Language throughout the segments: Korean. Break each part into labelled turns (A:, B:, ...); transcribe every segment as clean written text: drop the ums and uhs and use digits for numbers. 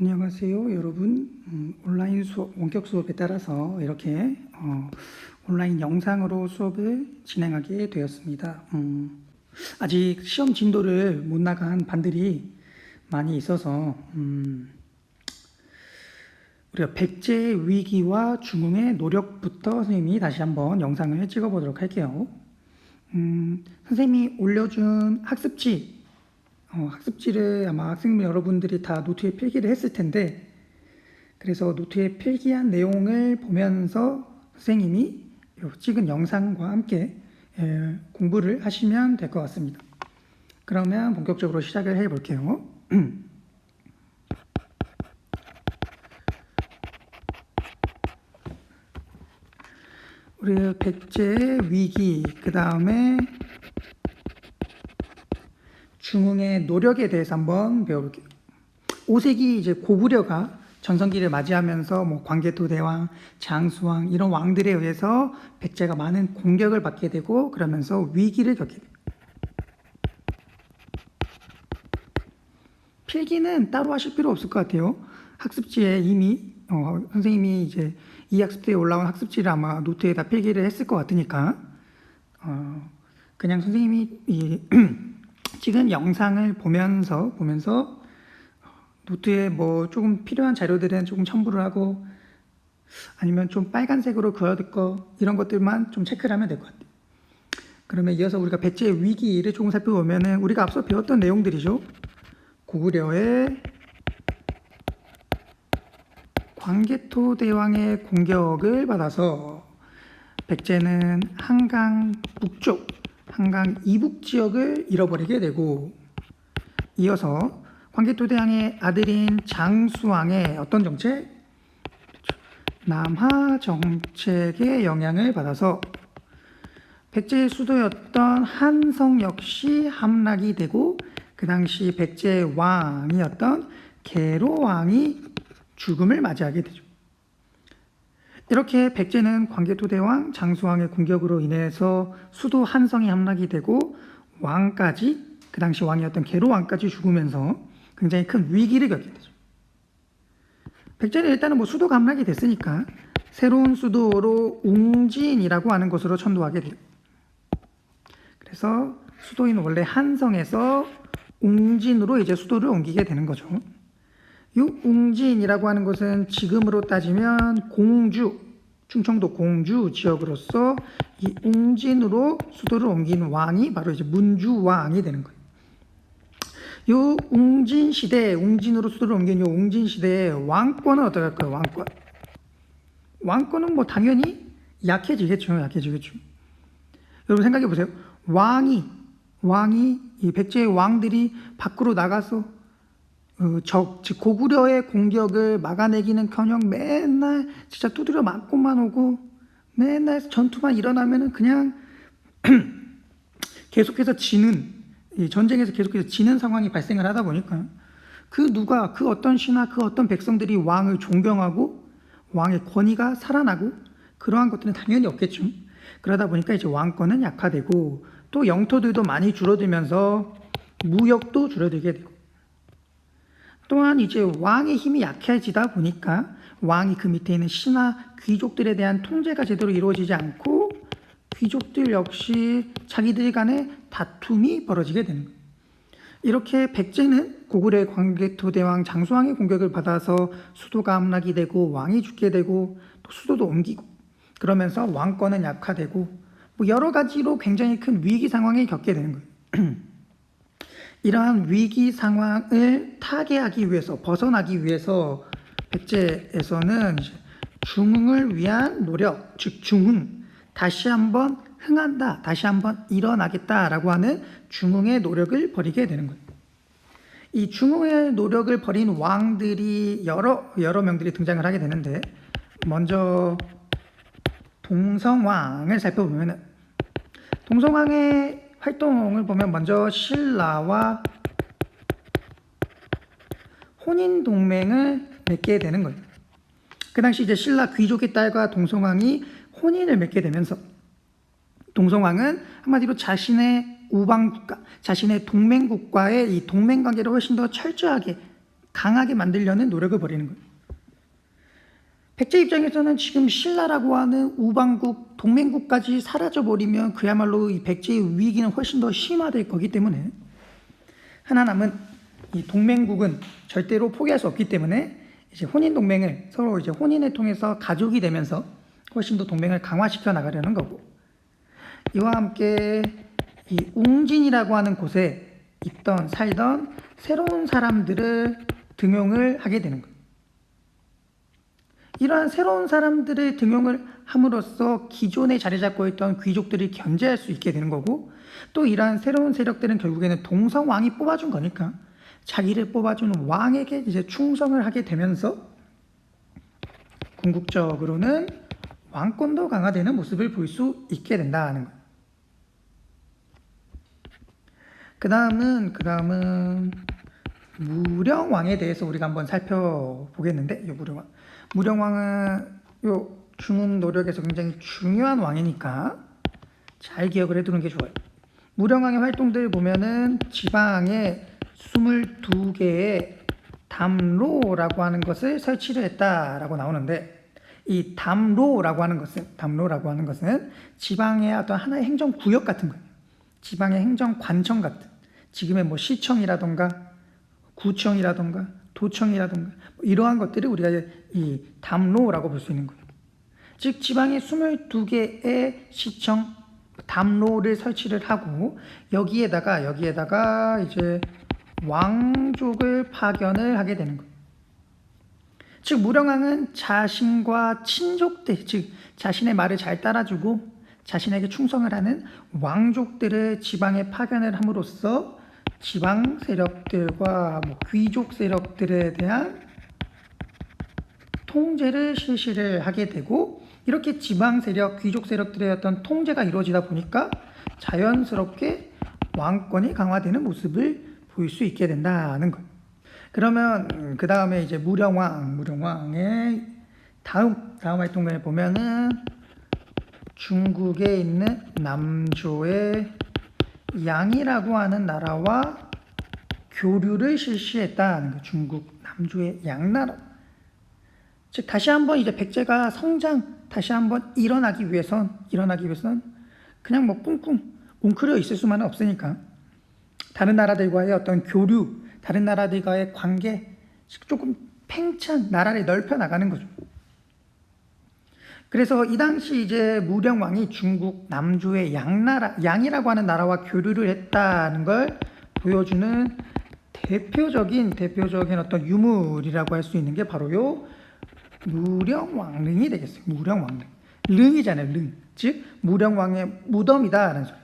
A: 안녕하세요 여러분. 온라인 수업, 원격 수업에 따라서 이렇게 온라인 영상으로 수업을 진행하게 되었습니다. 아직 시험 진도를 못 나간 반들이 많이 있어서 우리가 백제 위기와 중흥의 노력부터 선생님이 다시 한번 영상을 찍어 보도록 할게요. 선생님이 올려준 학습지를 아마 학생 여러분들이 다 노트에 필기를 했을 텐데, 그래서 노트에 필기한 내용을 보면서 선생님이 찍은 영상과 함께 공부를 하시면 될 것 같습니다. 그러면 본격적으로 시작을 해 볼게요. 우리 백제 위기, 그 다음에 중흥의 노력에 대해서 한번 배워볼게요. 5세기 이제 고구려가 전성기를 맞이하면서 광개토 대왕, 장수왕 이런 왕들에 의해서 백제가 많은 공격을 받게 되고 그러면서 위기를 겪게 돼요. 필기는 따로 하실 필요 없을 것 같아요. 학습지에 이미 선생님이 이제 이 학습지에 올라온 학습지를 아마 노트에다 필기를 했을 것 같으니까 그냥 선생님이 찍은 영상을 보면서 노트에 조금 필요한 자료들은 조금 첨부를 하고 아니면 좀 빨간색으로 그어둘 거 이런 것들만 좀 체크를 하면 될 것 같아요. 그러면 이어서 우리가 백제 위기를 조금 살펴보면은 우리가 앞서 배웠던 내용들이죠. 고구려의 광개토 대왕의 공격을 받아서 백제는 한강 북쪽, 한강 이북 지역을 잃어버리게 되고, 이어서 광개토 대왕의 아들인 장수왕의 어떤 정책? 남하 정책의 영향을 받아서 백제의 수도였던 한성 역시 함락이 되고, 그 당시 백제의 왕이었던 계로왕이 죽음을 맞이하게 되죠. 이렇게 백제는 광개토 대왕, 장수왕의 공격으로 인해서 수도 한성이 함락이 되고 왕까지, 그 당시 왕이었던 계로왕까지 죽으면서 굉장히 큰 위기를 겪게 되죠. 백제는 일단은 수도가 함락이 됐으니까 새로운 수도로 웅진이라고 하는 곳으로 천도하게 돼요. 그래서 수도인 원래 한성에서 웅진으로 이제 수도를 옮기게 되는 거죠. 이 웅진이라고 하는 곳은 지금으로 따지면 공주, 충청도 공주 지역으로서 이 웅진으로 수도를 옮긴 왕이 바로 이제 문주왕이 되는 거예요. 이 웅진 시대, 웅진으로 수도를 옮긴 이 웅진 시대의 왕권은 어떻게 할까요? 왕권은 당연히 약해지겠죠. 여러분 생각해 보세요. 왕이 이 백제의 왕들이 밖으로 나가서 즉 고구려의 공격을 막아내기는커녕 맨날 진짜 두드려 맞고만 오고 맨날 전투만 일어나면은 그냥 계속해서 이 전쟁에서 계속해서 지는 상황이 발생을 하다 보니까 그 어떤 신하, 그 어떤 백성들이 왕을 존경하고 왕의 권위가 살아나고 그러한 것들은 당연히 없겠죠. 그러다 보니까 이제 왕권은 약화되고 또 영토들도 많이 줄어들면서 무역도 줄어들게 되고, 또한 이제 왕의 힘이 약해지다 보니까 왕이 그 밑에 있는 신하 귀족들에 대한 통제가 제대로 이루어지지 않고 귀족들 역시 자기들 간의 다툼이 벌어지게 되는 거예요. 이렇게 백제는 고구려의 광개토 대왕 장수왕의 공격을 받아서 수도가 함락이 되고 왕이 죽게 되고 또 수도도 옮기고 그러면서 왕권은 약화되고 여러 가지로 굉장히 큰 위기 상황을 겪게 되는 거예요. 이러한 위기 상황을 타개하기 위해서, 벗어나기 위해서 백제에서는 중흥을 위한 노력, 즉 중흥, 다시 한번 흥한다, 다시 한번 일어나겠다라고 하는 중흥의 노력을 벌이게 되는 거예요. 이 중흥의 노력을 벌인 왕들이 여러 명들이 등장을 하게 되는데, 먼저 동성왕을 살펴보면 동성왕의 활동을 보면 먼저 신라와 혼인 동맹을 맺게 되는 거예요. 그 당시 이제 신라 귀족의 딸과 동성왕이 혼인을 맺게 되면서 동성왕은 한마디로 자신의 우방국가, 자신의 동맹국과의 이 동맹관계를 훨씬 더 철저하게 강하게 만들려는 노력을 벌이는 거예요. 백제 입장에서는 지금 신라라고 하는 우방국, 동맹국까지 사라져버리면 그야말로 이 백제의 위기는 훨씬 더 심화될 거기 때문에 하나 남은 이 동맹국은 절대로 포기할 수 없기 때문에 이제 혼인 동맹을 서로 이제 혼인을 통해서 가족이 되면서 훨씬 더 동맹을 강화시켜 나가려는 거고, 이와 함께 이 웅진이라고 하는 곳에 살던 새로운 사람들을 등용을 하게 되는 거예요. 이러한 새로운 사람들을 등용을 함으로써 기존에 자리 잡고 있던 귀족들이 견제할 수 있게 되는 거고, 또 이러한 새로운 세력들은 결국에는 동성왕이 뽑아준 거니까 자기를 뽑아주는 왕에게 이제 충성을 하게 되면서 궁극적으로는 왕권도 강화되는 모습을 볼 수 있게 된다는 거예요. 그 다음은 무령왕에 대해서 우리가 한번 살펴보겠는데, 무령왕은 요 중흥 노력에서 굉장히 중요한 왕이니까 잘 기억을 해두는 게 좋아요. 무령왕의 활동들 보면은 지방에 22개의 담로라고 하는 것을 설치를 했다라고 나오는데, 이 담로라고 하는 것은 지방의 어떤 하나의 행정구역 같은 거예요. 지방의 행정관청 같은, 지금의 뭐 시청이라던가 구청이라던가 도청이라던가 이러한 것들을 우리가 이 담로라고 볼 수 있는 거예요. 즉 지방에 22개의 시청 담로를 설치를 하고 여기에다가 이제 왕족을 파견을 하게 되는 거예요. 즉 무령왕은 자신과 친족들, 즉 자신의 말을 잘 따라주고 자신에게 충성을 하는 왕족들을 지방에 파견을 함으로써 지방 세력들과 귀족 세력들에 대한 통제를 실시를 하게 되고, 이렇게 지방 세력, 귀족 세력들의 어떤 통제가 이루어지다 보니까 자연스럽게 왕권이 강화되는 모습을 볼 수 있게 된다는 거예요. 그러면 그 다음에 이제 무령왕의 다음 활동을 보면은 중국에 있는 남조의 양이라고 하는 나라와 교류를 실시했다는 거예요. 중국 남조의 양나라. 즉 다시 한번 이제 백제가 다시 한번 일어나기 위해선 그냥 뭐 꿍꿍 웅크려 있을 수만은 없으니까 다른 나라들과의 어떤 교류, 다른 나라들과의 관계, 조금 팽창, 나라를 넓혀 나가는 거죠. 그래서 이 당시 이제 무령왕이 중국 남조의 양이라고 하는 나라와 교류를 했다는 걸 보여주는 대표적인 어떤 유물이라고 할 수 있는 게 바로 요 무령왕릉이 되겠어요. 무령왕릉. 릉이잖아요, 릉. 즉 무령왕의 무덤이다라는 소리.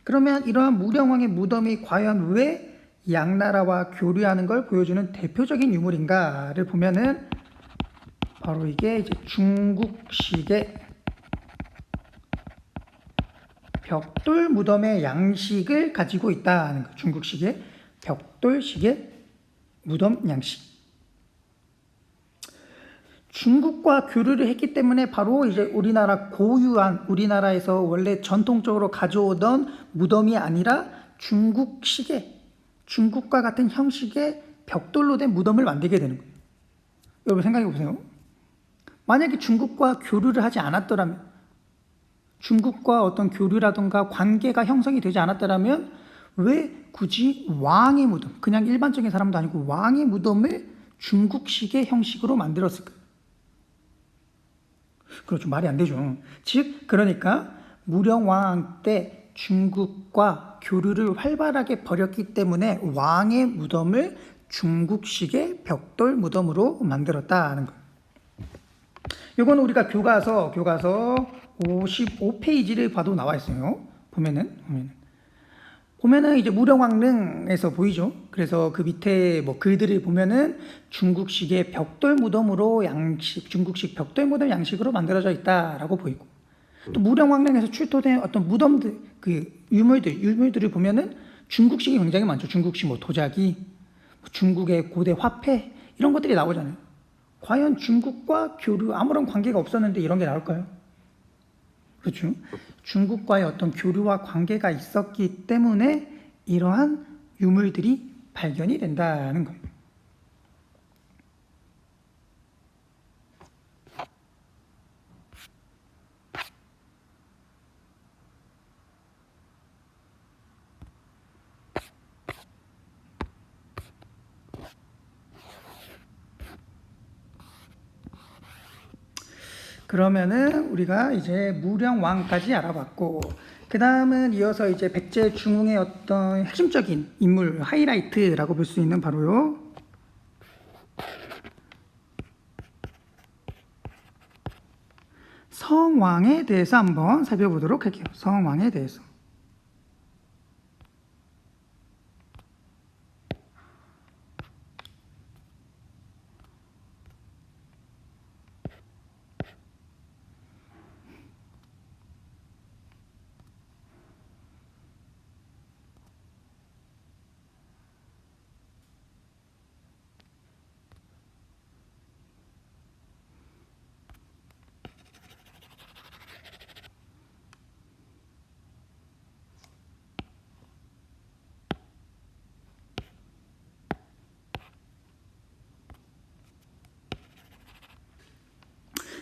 A: 그러면 이러한 무령왕의 무덤이 과연 왜 양나라와 교류하는 걸 보여주는 대표적인 유물인가를 보면은 바로 이게 이제 중국식의 벽돌 무덤의 양식을 가지고 있다는 거예요. 중국식의 벽돌식의 무덤 양식. 중국과 교류를 했기 때문에 바로 이제 우리나라에서 원래 전통적으로 가져오던 무덤이 아니라 중국과 같은 형식의 벽돌로 된 무덤을 만들게 되는 거예요. 여러분 생각해 보세요. 만약에 중국과 교류를 하지 않았더라면, 중국과 어떤 교류라든가 관계가 형성이 되지 않았더라면 왜 굳이 왕의 무덤, 그냥 일반적인 사람도 아니고 왕의 무덤을 중국식의 형식으로 만들었을까요? 그렇죠. 말이 안 되죠. 즉 그러니까 무령왕 때 중국과 교류를 활발하게 벌였기 때문에 왕의 무덤을 중국식의 벽돌 무덤으로 만들었다는 거예요. 이건 우리가 교과서 55페이지를 봐도 나와 있어요. 보면은 이제 무령왕릉에서 보이죠. 그래서 그 밑에 뭐 글들을 보면은 중국식의 벽돌 무덤으로 중국식 벽돌 무덤 양식으로 만들어져 있다라고 보이고, 또 무령왕릉에서 출토된 어떤 무덤들, 그 유물들을 보면은 중국식이 굉장히 많죠. 중국식 뭐 도자기, 중국의 고대 화폐 이런 것들이 나오잖아요. 과연 중국과 교류 아무런 관계가 없었는데 이런 게 나올까요? 그렇죠. 중국과의 어떤 교류와 관계가 있었기 때문에 이러한 유물들이 발견이 된다는 거예요. 그러면은 우리가 이제 무령왕까지 알아봤고, 그 다음은 이어서 이제 백제 중흥의 어떤 핵심적인 인물 하이라이트라고 볼 수 있는 바로요, 성왕에 대해서 한번 살펴보도록 할게요. 성왕에 대해서.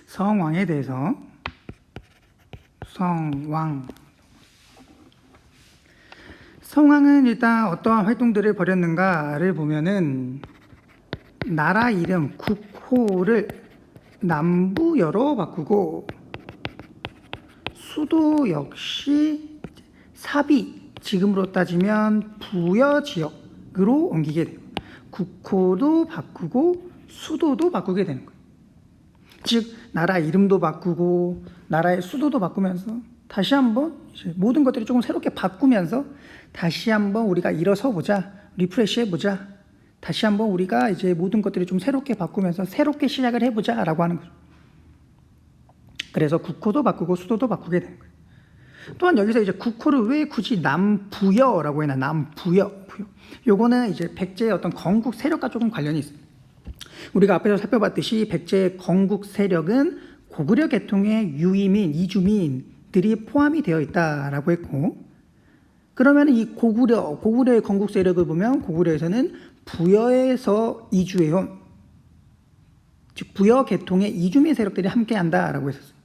A: 성왕에 대해서. 성왕. 성왕은 일단 어떠한 활동들을 벌였는가를 보면은 나라 이름 국호를 남부여로 바꾸고, 수도 역시 사비, 지금으로 따지면 부여 지역으로 옮기게 돼요. 국호도 바꾸고 수도도 바꾸게 되는 거예요. 즉 나라 이름도 바꾸고 나라의 수도도 바꾸면서 다시 한번 이제 모든 것들이 조금 새롭게 바꾸면서 다시 한번 우리가 일어서 보자, 리프레시 해보자, 다시 한번 우리가 이제 모든 것들이 좀 새롭게 바꾸면서 새롭게 시작을 해보자라고 하는 거죠. 그래서 국호도 바꾸고 수도도 바꾸게 되는 거예요. 또한 여기서 이제 국호를 왜 굳이 남부여라고 해나, 남부여. 요거는 이제 백제의 어떤 건국 세력과 조금 관련이 있습니다. 우리가 앞에서 살펴봤듯이 백제의 건국 세력은 고구려 계통의 유이민, 이주민들이 포함이 되어 있다라고 했고, 그러면 이 고구려의 건국 세력을 보면 고구려에서는 부여에서 이주해온, 즉 부여 계통의 이주민 세력들이 함께한다라고 했었어요.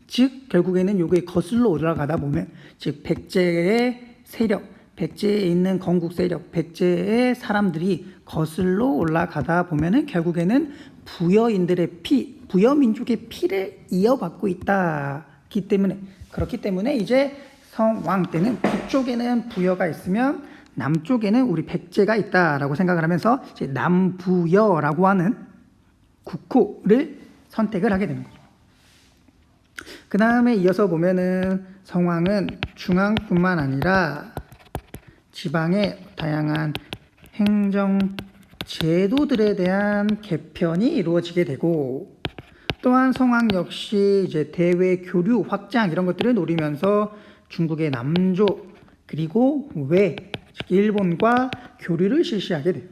A: 즉 결국에는 요게 거슬러 올라가다 보면, 즉 백제의 세력, 백제에 있는 건국 세력, 백제의 사람들이 거슬러 올라가다 보면은 결국에는 부여인들의 피, 부여 민족의 피를 이어받고 있다기 때문에, 그렇기 때문에 이제 성왕 때는 북쪽에는 부여가 있으면 남쪽에는 우리 백제가 있다라고 생각을 하면서 이제 남부여라고 하는 국호를 선택을 하게 되는 거죠. 그 다음에 이어서 보면은 성왕은 중앙뿐만 아니라 지방의 다양한 행정 제도들에 대한 개편이 이루어지게 되고, 또한 성왕 역시 이제 대외 교류 확장 이런 것들을 노리면서 중국의 남조 그리고 외, 즉 일본과 교류를 실시하게 돼요.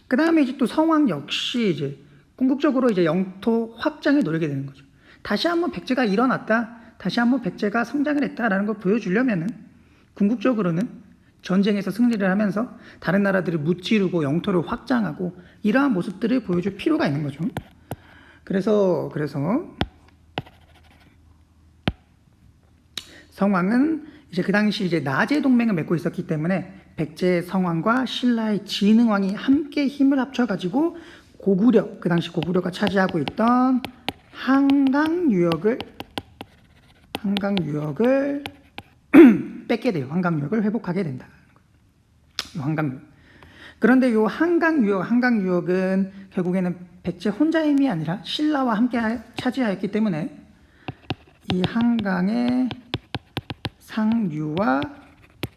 A: 그 다음에 이제 또 성왕 역시 이제 궁극적으로 이제 영토 확장을 노리게 되는 거죠. 다시 한번 백제가 일어났다, 다시 한번 백제가 성장을 했다라는 걸 보여주려면은 궁극적으로는 전쟁에서 승리를 하면서 다른 나라들을 무찌르고 영토를 확장하고 이러한 모습들을 보여줄 필요가 있는 거죠. 그래서 성왕은 이제 그 당시 이제 나제 동맹을 맺고 있었기 때문에 백제 성왕과 신라의 진흥왕이 함께 힘을 합쳐가지고 고구려, 그 당시 고구려가 차지하고 있던 한강 유역을 뺏게 돼요. 한강 유역을 회복하게 된다. 한강. 그런데 이 한강 유역은 결국에는 백제 혼자의 힘이 아니라 신라와 함께 차지하였기 때문에 이 한강의 상류와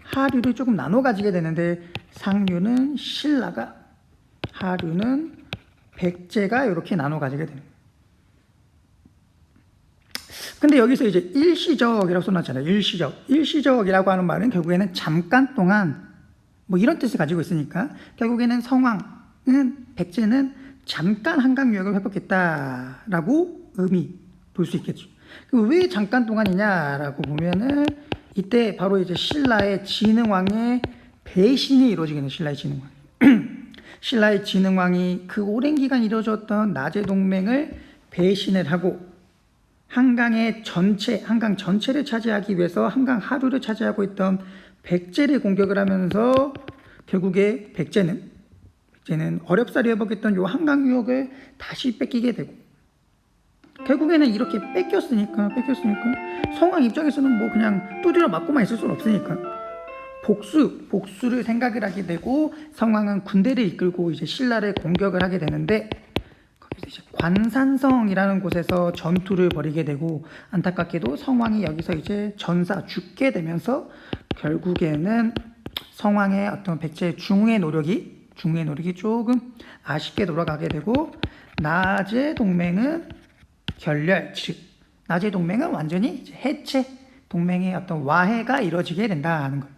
A: 하류를 조금 나눠 가지게 되는데, 상류는 신라가, 하류는 백제가 이렇게 나눠 가지게 됩니다. 근데 여기서 이제 일시적이라고 써놨잖아요. 일시적이라고 하는 말은 결국에는 잠깐 동안 뭐 이런 뜻을 가지고 있으니까 결국에는 성왕은, 백제는 잠깐 한강 유역을 회복했다라고 의미 볼 수 있겠죠. 왜 잠깐 동안이냐라고 보면은 이때 바로 이제 신라의 진흥왕의 배신이 이루어지게 되는, 신라의 진흥왕이 그 오랜 기간 이루어졌던 나제 동맹을 배신을 하고 한강 전체를 차지하기 위해서 한강 하류를 차지하고 있던 백제를 공격을 하면서 결국에 백제는 어렵사리 회복했던 요 한강 유역을 다시 뺏기게 되고, 결국에는 이렇게 뺏겼으니까 성왕 입장에서는 뭐 그냥 두드려 맞고만 있을 수는 없으니까 복수를 생각을 하게 되고 성왕은 군대를 이끌고 이제 신라를 공격을 하게 되는데 거기서 이제 관산성이라는 곳에서 전투를 벌이게 되고 안타깝게도 성왕이 여기서 이제 전사 죽게 되면서 결국에는 성왕의 어떤 백제의 중흥의 노력이 조금 아쉽게 돌아가게 되고 나제 동맹은 결렬, 즉 나제 동맹은 완전히 이제 해체, 동맹의 어떤 와해가 이루어지게 된다는 거예요.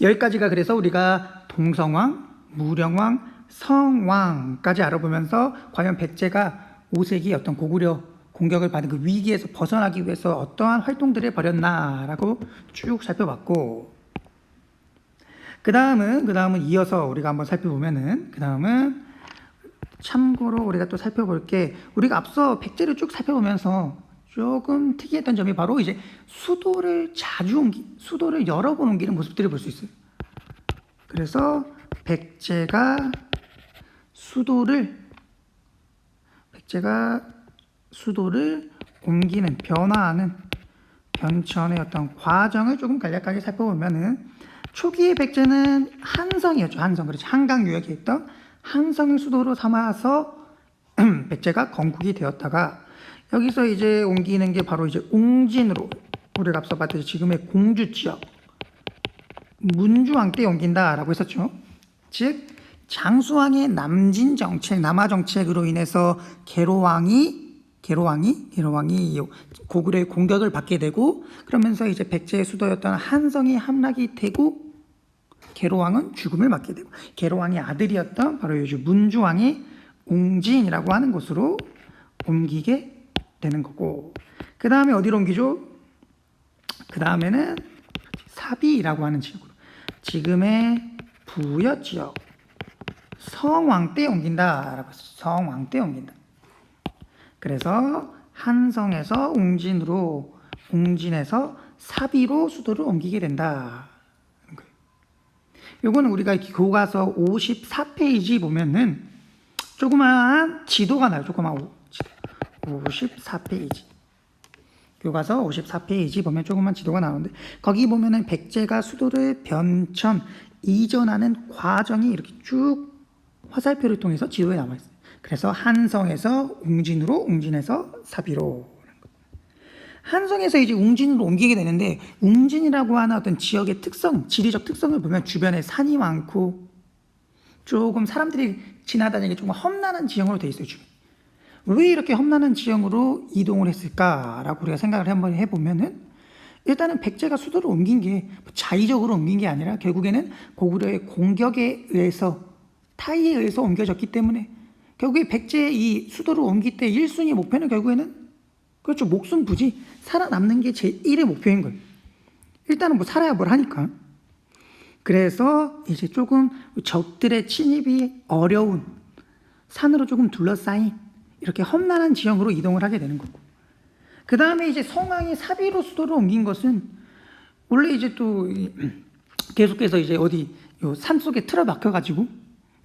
A: 여기까지가 그래서 우리가 동성왕, 무령왕, 성왕까지 알아보면서 과연 백제가 5세기 어떤 고구려 공격을 받은 그 위기에서 벗어나기 위해서 어떠한 활동들을 벌였나라고 쭉 살펴봤고, 그 다음은 이어서 우리가 한번 살펴보면은, 그 다음은 참고로 우리가 또 살펴볼 게, 우리가 앞서 백제를 쭉 살펴보면서 조금 특이했던 점이 바로 이제 수도를 여러 번 옮기는 모습들을 볼 수 있어요. 그래서 백제가 수도를 옮기는, 변천의 어떤 과정을 조금 간략하게 살펴보면은, 초기의 백제는 한성이었죠. 그렇죠. 한강 유역에 있던 한성을 수도로 삼아서 백제가 건국이 되었다가, 여기서 이제 옮기는 게 바로 이제 옹진으로, 우리가 앞서 봤듯이 지금의 공주 지역, 문주왕 때 옮긴다라고 했었죠. 즉 장수왕의 남진 정책, 남하 정책으로 인해서 계로왕이 고구려의 공격을 받게 되고, 그러면서 이제 백제의 수도였던 한성이 함락이 되고 계로왕은 죽음을 맞게 되고, 계로왕의 아들이었던 바로 이 문주왕이 옹진이라고 하는 곳으로 옮기게 되는 거고, 그 다음에 어디로 옮기죠? 그 다음에는 사비라고 하는 지역으로, 지금의 부여 지역, 성왕 때 옮긴다라고 했어요. 성왕 때 옮긴다. 그래서 한성에서 옹진에서 사비로 수도를 옮기게 된다. 요거는 우리가 교과서 54페이지 보면은 조그마한 지도가 나요. 54페이지. 교과서 54페이지 보면 조그만 지도가 나오는데, 거기 보면은 백제가 수도를 변천, 이전하는 과정이 이렇게 쭉 화살표를 통해서 지도에 남아 있어요. 그래서 한성에서 옹진에서 사비로. 한성에서 이제 웅진으로 옮기게 되는데, 웅진이라고 하는 어떤 지역의 특성, 지리적 특성을 보면 주변에 산이 많고 조금 사람들이 지나다니기 조금 험난한 지형으로 되어 있어요. 주변. 왜 이렇게 험난한 지형으로 이동을 했을까라고 우리가 생각을 한번 해보면은, 일단은 백제가 수도를 옮긴 게 자의적으로 옮긴 게 아니라 결국에는 고구려의 공격에 의해서, 타의에 의해서 옮겨졌기 때문에, 결국에 백제의 이 수도를 옮길 때 1순위 목표는 결국에는, 그렇죠, 목숨 부지, 살아남는 게 제1의 목표인 거예요. 일단은 뭐 살아야 뭘 하니까. 그래서 이제 조금 적들의 침입이 어려운, 산으로 조금 둘러싸인 이렇게 험난한 지형으로 이동을 하게 되는 거고, 그 다음에 이제 성왕이 사비로 수도를 옮긴 것은, 원래 이제 또 계속해서 이제 어디 산 속에 틀어박혀 가지고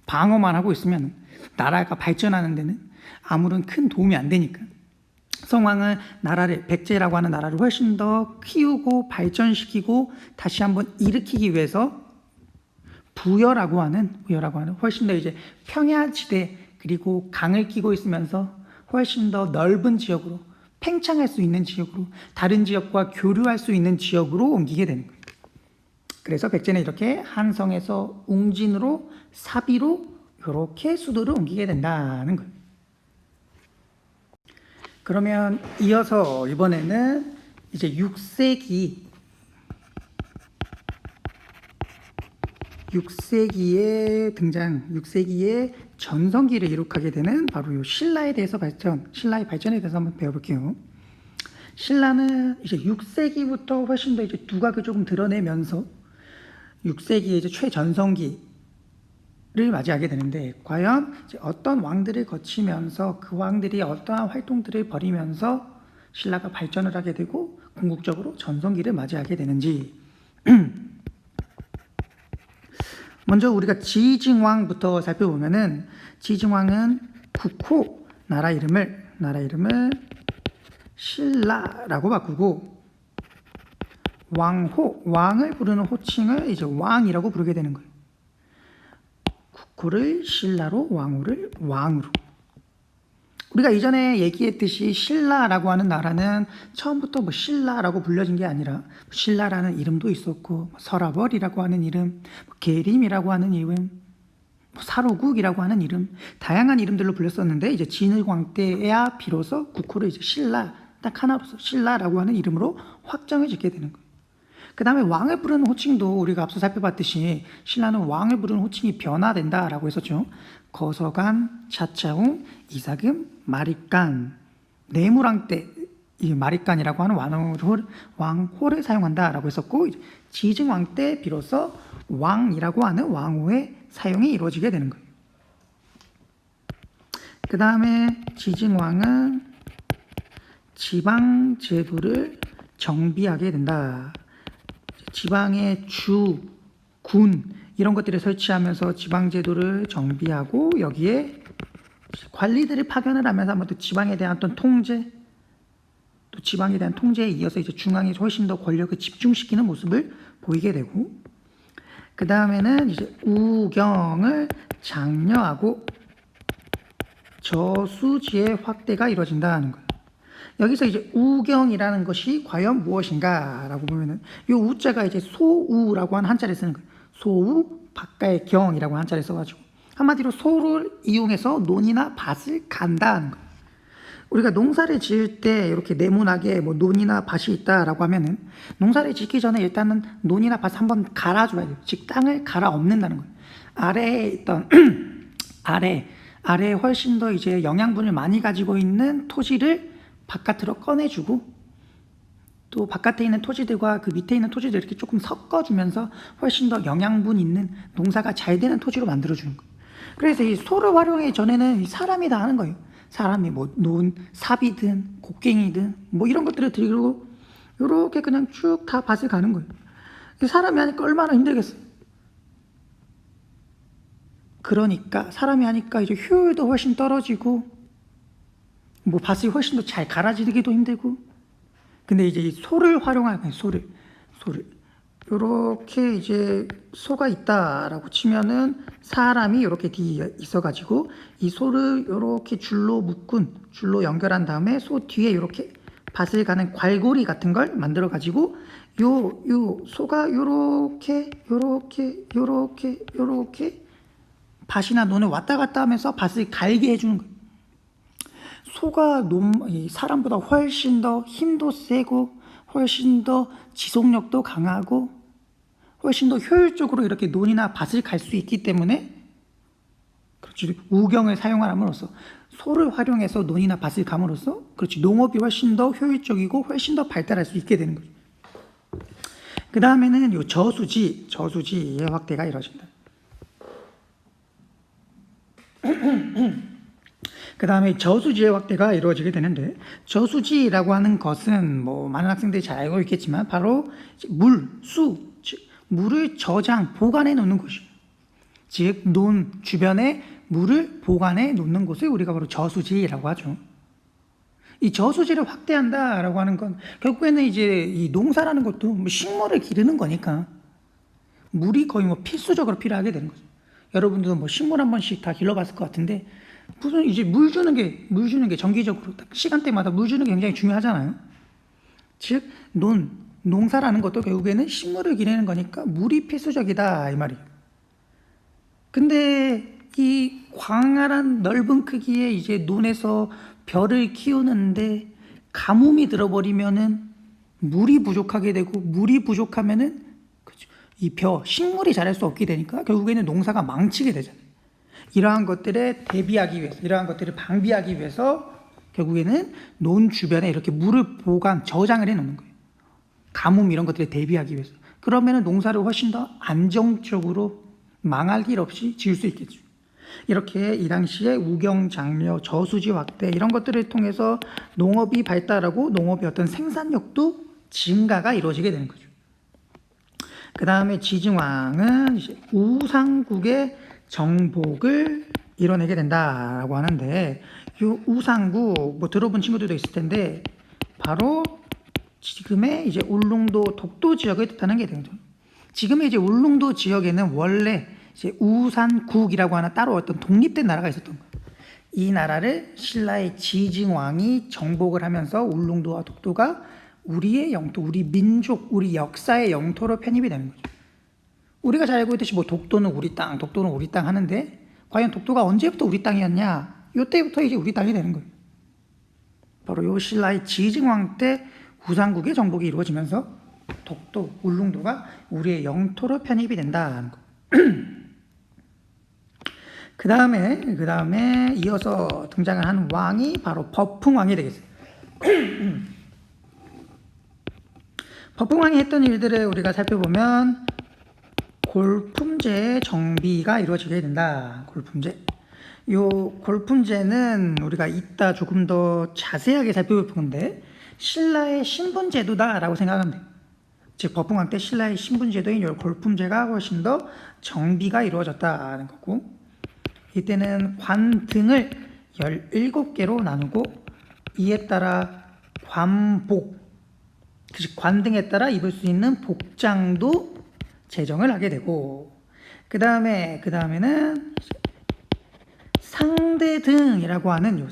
A: 방어만 하고 있으면 나라가 발전하는 데는 아무런 큰 도움이 안 되니까, 성왕은 백제라고 하는 나라를 훨씬 더 키우고 발전시키고 다시 한번 일으키기 위해서 부여라고 하는 훨씬 더 이제 평야지대, 그리고 강을 끼고 있으면서 훨씬 더 넓은 지역으로, 팽창할 수 있는 지역으로, 다른 지역과 교류할 수 있는 지역으로 옮기게 되는 거예요. 그래서 백제는 이렇게 한성에서 웅진으로, 사비로 이렇게 수도를 옮기게 된다는 거예요. 그러면 이어서 이번에는 이제 6세기의 전성기를 이룩하게 되는 바로 이 신라의 발전에 대해서 한번 배워볼게요. 신라는 이제 6세기부터 훨씬 더 이제 두각을 조금 드러내면서 6세기의 이제 최전성기를 맞이하게 되는데, 과연 이제 어떤 왕들을 거치면서 그 왕들이 어떠한 활동들을 벌이면서 신라가 발전을 하게 되고 궁극적으로 전성기를 맞이하게 되는지. 먼저 우리가 지증왕부터 살펴보면은, 지증왕은 국호 나라 이름을 신라라고 바꾸고 왕호 왕을 부르는 호칭을 이제 왕이라고 부르게 되는 거예요. 국호를 신라로 왕호를 왕으로. 우리가 이전에 얘기했듯이 신라라고 하는 나라는 처음부터 뭐 신라라고 불려진 게 아니라 신라라는 이름도 있었고 서라벌이라고 하는 이름, 계림이라고 하는 이름, 사로국이라고 하는 이름, 다양한 이름들로 불렸었는데 이제 진흥왕 때야 비로소 국호를 이제 신라 딱 하나로서 신라라고 하는 이름으로 확정을 짓게 되는 거예요. 그 다음에 왕을 부르는 호칭도 우리가 앞서 살펴봤듯이 신라는 왕을 부르는 호칭이 변화된다라고 했었죠. 거서관, 차차웅, 이사금, 마리깐, 내무랑 때 이 마리깐이라고 하는 왕호를 사용한다라고 했었고 지증왕 때 비로소 왕이라고 하는 왕호의 사용이 이루어지게 되는 거예요. 그 다음에 지증왕은 지방 제도를 정비하게 된다. 지방의 주, 군 이런 것들을 설치하면서 지방 제도를 정비하고 여기에 관리들을 파견을 하면서 한번 또 지방에 대한 어떤 통제, 또 지방에 대한 통제에 이어서 이제 중앙이 훨씬 더 권력을 집중시키는 모습을 보이게 되고, 그 다음에는 이제 우경을 장려하고 저수지의 확대가 이루어진다는 거예요. 여기서 이제 우경이라는 것이 과연 무엇인가라고 보면은 이 우자가 이제 소우라고 하는 한자를 쓰는 거예요. 소우 바깥의 경이라고 한자를 써가지고 한마디로 소를 이용해서 논이나 밭을 간다는 거예요. 우리가 농사를 지을 때 이렇게 네모나게 뭐 논이나 밭이 있다라고 하면은 농사를 짓기 전에 일단은 논이나 밭을 한번 갈아줘야 돼요. 즉 땅을 갈아 엎는다는 거예요. 아래에 있던 아래에 훨씬 더 이제 영양분을 많이 가지고 있는 토지를 바깥으로 꺼내주고 또 바깥에 있는 토지들과 그 밑에 있는 토지들 이렇게 조금 섞어주면서 훨씬 더 영양분 있는 농사가 잘 되는 토지로 만들어주는 거예요. 그래서 이 소를 활용하기 전에는 사람이 다 하는 거예요. 사람이 뭐 논, 삽이든 곡괭이든 뭐 이런 것들을 들고 이렇게 그냥 쭉 다 밭을 가는 거예요. 사람이 하니까 얼마나 힘들겠어요. 그러니까 사람이 하니까 이제 효율도 훨씬 떨어지고 뭐 밭이 훨씬 더 잘 갈아지기도 힘들고. 근데 이제 이 소를 활용하는 소를 이렇게 이제 소가 있다라고 치면은 사람이 이렇게 뒤에 있어가지고 이 소를 이렇게 줄로 연결한 다음에 소 뒤에 이렇게 밭을 가는 괄고리 같은 걸 만들어 가지고 요 소가 요렇게 밭이나 논을 왔다 갔다 하면서 밭을 갈게 해주는 거예요. 소가 사람보다 훨씬 더 힘도 세고 훨씬 더 지속력도 강하고 훨씬 더 효율적으로 이렇게 논이나 밭을 갈 수 있기 때문에 그렇지 우경을 사용함으로써 소를 활용해서 논이나 밭을 감으로써 그렇지 농업이 훨씬 더 효율적이고 훨씬 더 발달할 수 있게 되는 거죠. 그 다음에는 요 저수지의 확대가 이루어진다. 그 다음에 저수지의 확대가 이루어지게 되는데 저수지라고 하는 것은 뭐 많은 학생들이 잘 알고 있겠지만 바로 물을 저장, 보관해 놓는 곳이에요. 즉 논 주변에 물을 보관해 놓는 곳을 우리가 바로 저수지라고 하죠. 이 저수지를 확대한다라고 하는 건 결국에는 이제 이 농사라는 것도 뭐 식물을 기르는 거니까 물이 거의 뭐 필수적으로 필요하게 되는 거죠. 여러분들도 뭐 식물 한 번씩 다 길러봤을 것 같은데 무슨 이제 물 주는 게 정기적으로 시간대마다 물 주는 게 굉장히 중요하잖아요. 즉 농사라는 것도 결국에는 식물을 기르는 거니까 물이 필수적이다 이 말이에요. 근데 이 광활한 넓은 크기의 이제 논에서 벼를 키우는데 가뭄이 들어버리면은 물이 부족하게 되고 물이 부족하면은 이 식물이 자랄 수 없게 되니까 결국에는 농사가 망치게 되잖아요. 이러한 것들에 대비하기 위해서, 이러한 것들을 방비하기 위해서 결국에는 논 주변에 이렇게 물을 저장을 해 놓는 거예요. 가뭄 이런 것들에 대비하기 위해서. 그러면은 농사를 훨씬 더 안정적으로 망할 일 없이 지을 수 있겠죠. 이렇게 이 당시에 우경 장려, 저수지 확대 이런 것들을 통해서 농업이 발달하고 농업의 어떤 생산력도 증가가 이루어지게 되는 거죠. 그 다음에 지증왕은 이제 우상국의 정복을 이뤄내게 된다라고 하는데, 이 우상구 뭐 들어본 친구들도 있을 텐데 바로 지금의 이제 울릉도 독도 지역을 뜻하는 게 되죠. 지금의 이제 울릉도 지역에는 원래 이제 우산국이라고 하는 따로 어떤 독립된 나라가 있었던 거예요. 이 나라를 신라의 지증왕이 정복을 하면서 울릉도와 독도가 우리의 영토, 우리 민족, 우리 역사의 영토로 편입이 되는 거죠. 우리가 잘 알고 있듯이 뭐 독도는 우리 땅, 독도는 우리 땅 하는데 과연 독도가 언제부터 우리 땅이었냐? 이때부터 이제 우리 땅이 되는 거예요. 바로 요 신라의 지증왕 때 우상국의 정복이 이루어지면서 독도, 울릉도가 우리의 영토로 편입이 된다는 거. 그 다음에 이어서 등장을 한 왕이 바로 법흥왕이 되겠어요. 법흥왕이 했던 일들을 우리가 살펴보면 골품제 정비가 이루어지게 된다. 골품제. 요 골품제는 우리가 이따 조금 더 자세하게 살펴볼 건데 신라의 신분제도다라고 생각하면 돼요. 즉 법흥왕 때 신라의 신분제도인 요 골품제가 훨씬 더 정비가 이루어졌다는 거고, 이때는 관등을 17개로 나누고 이에 따라 관복, 즉 관등에 따라 입을 수 있는 복장도 제정을 하게 되고, 그 다음에는 상대등이라고 하는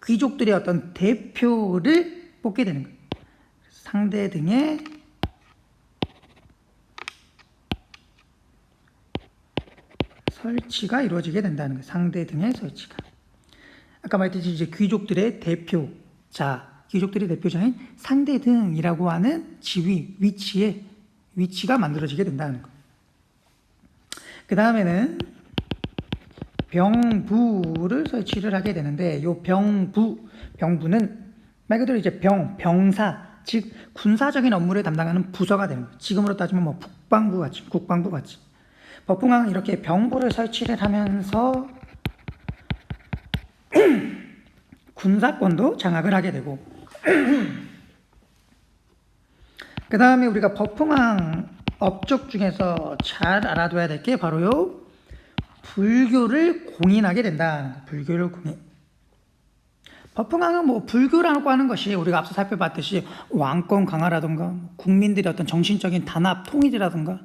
A: 귀족들의 어떤 대표를 뽑게 되는 거예요. 상대등의 설치가 이루어지게 된다는 거예요. 상대등의 설치가. 아까 말했듯이 이제 귀족들의 대표자인 상대등이라고 하는 지위, 위치가 만들어지게 된다는 거. 그 다음에는 병부를 설치를 하게 되는데, 요 병부는 말 그대로 이제 병사, 즉 군사적인 업무를 담당하는 부서가 되는 거예요. 지금으로 따지면 뭐 국방부 같이. 법흥왕은 이렇게 병부를 설치를 하면서 군사권도 장악을 하게 되고, 그 다음에 우리가 법흥왕 업적 중에서 잘 알아둬야 될 게 바로요, 불교를 공인하게 된다. 불교를 공인. 법흥왕은 뭐 불교라고 하는 것이 우리가 앞서 살펴봤듯이 왕권 강화라든가 국민들의 어떤 정신적인 단합, 통일이라든가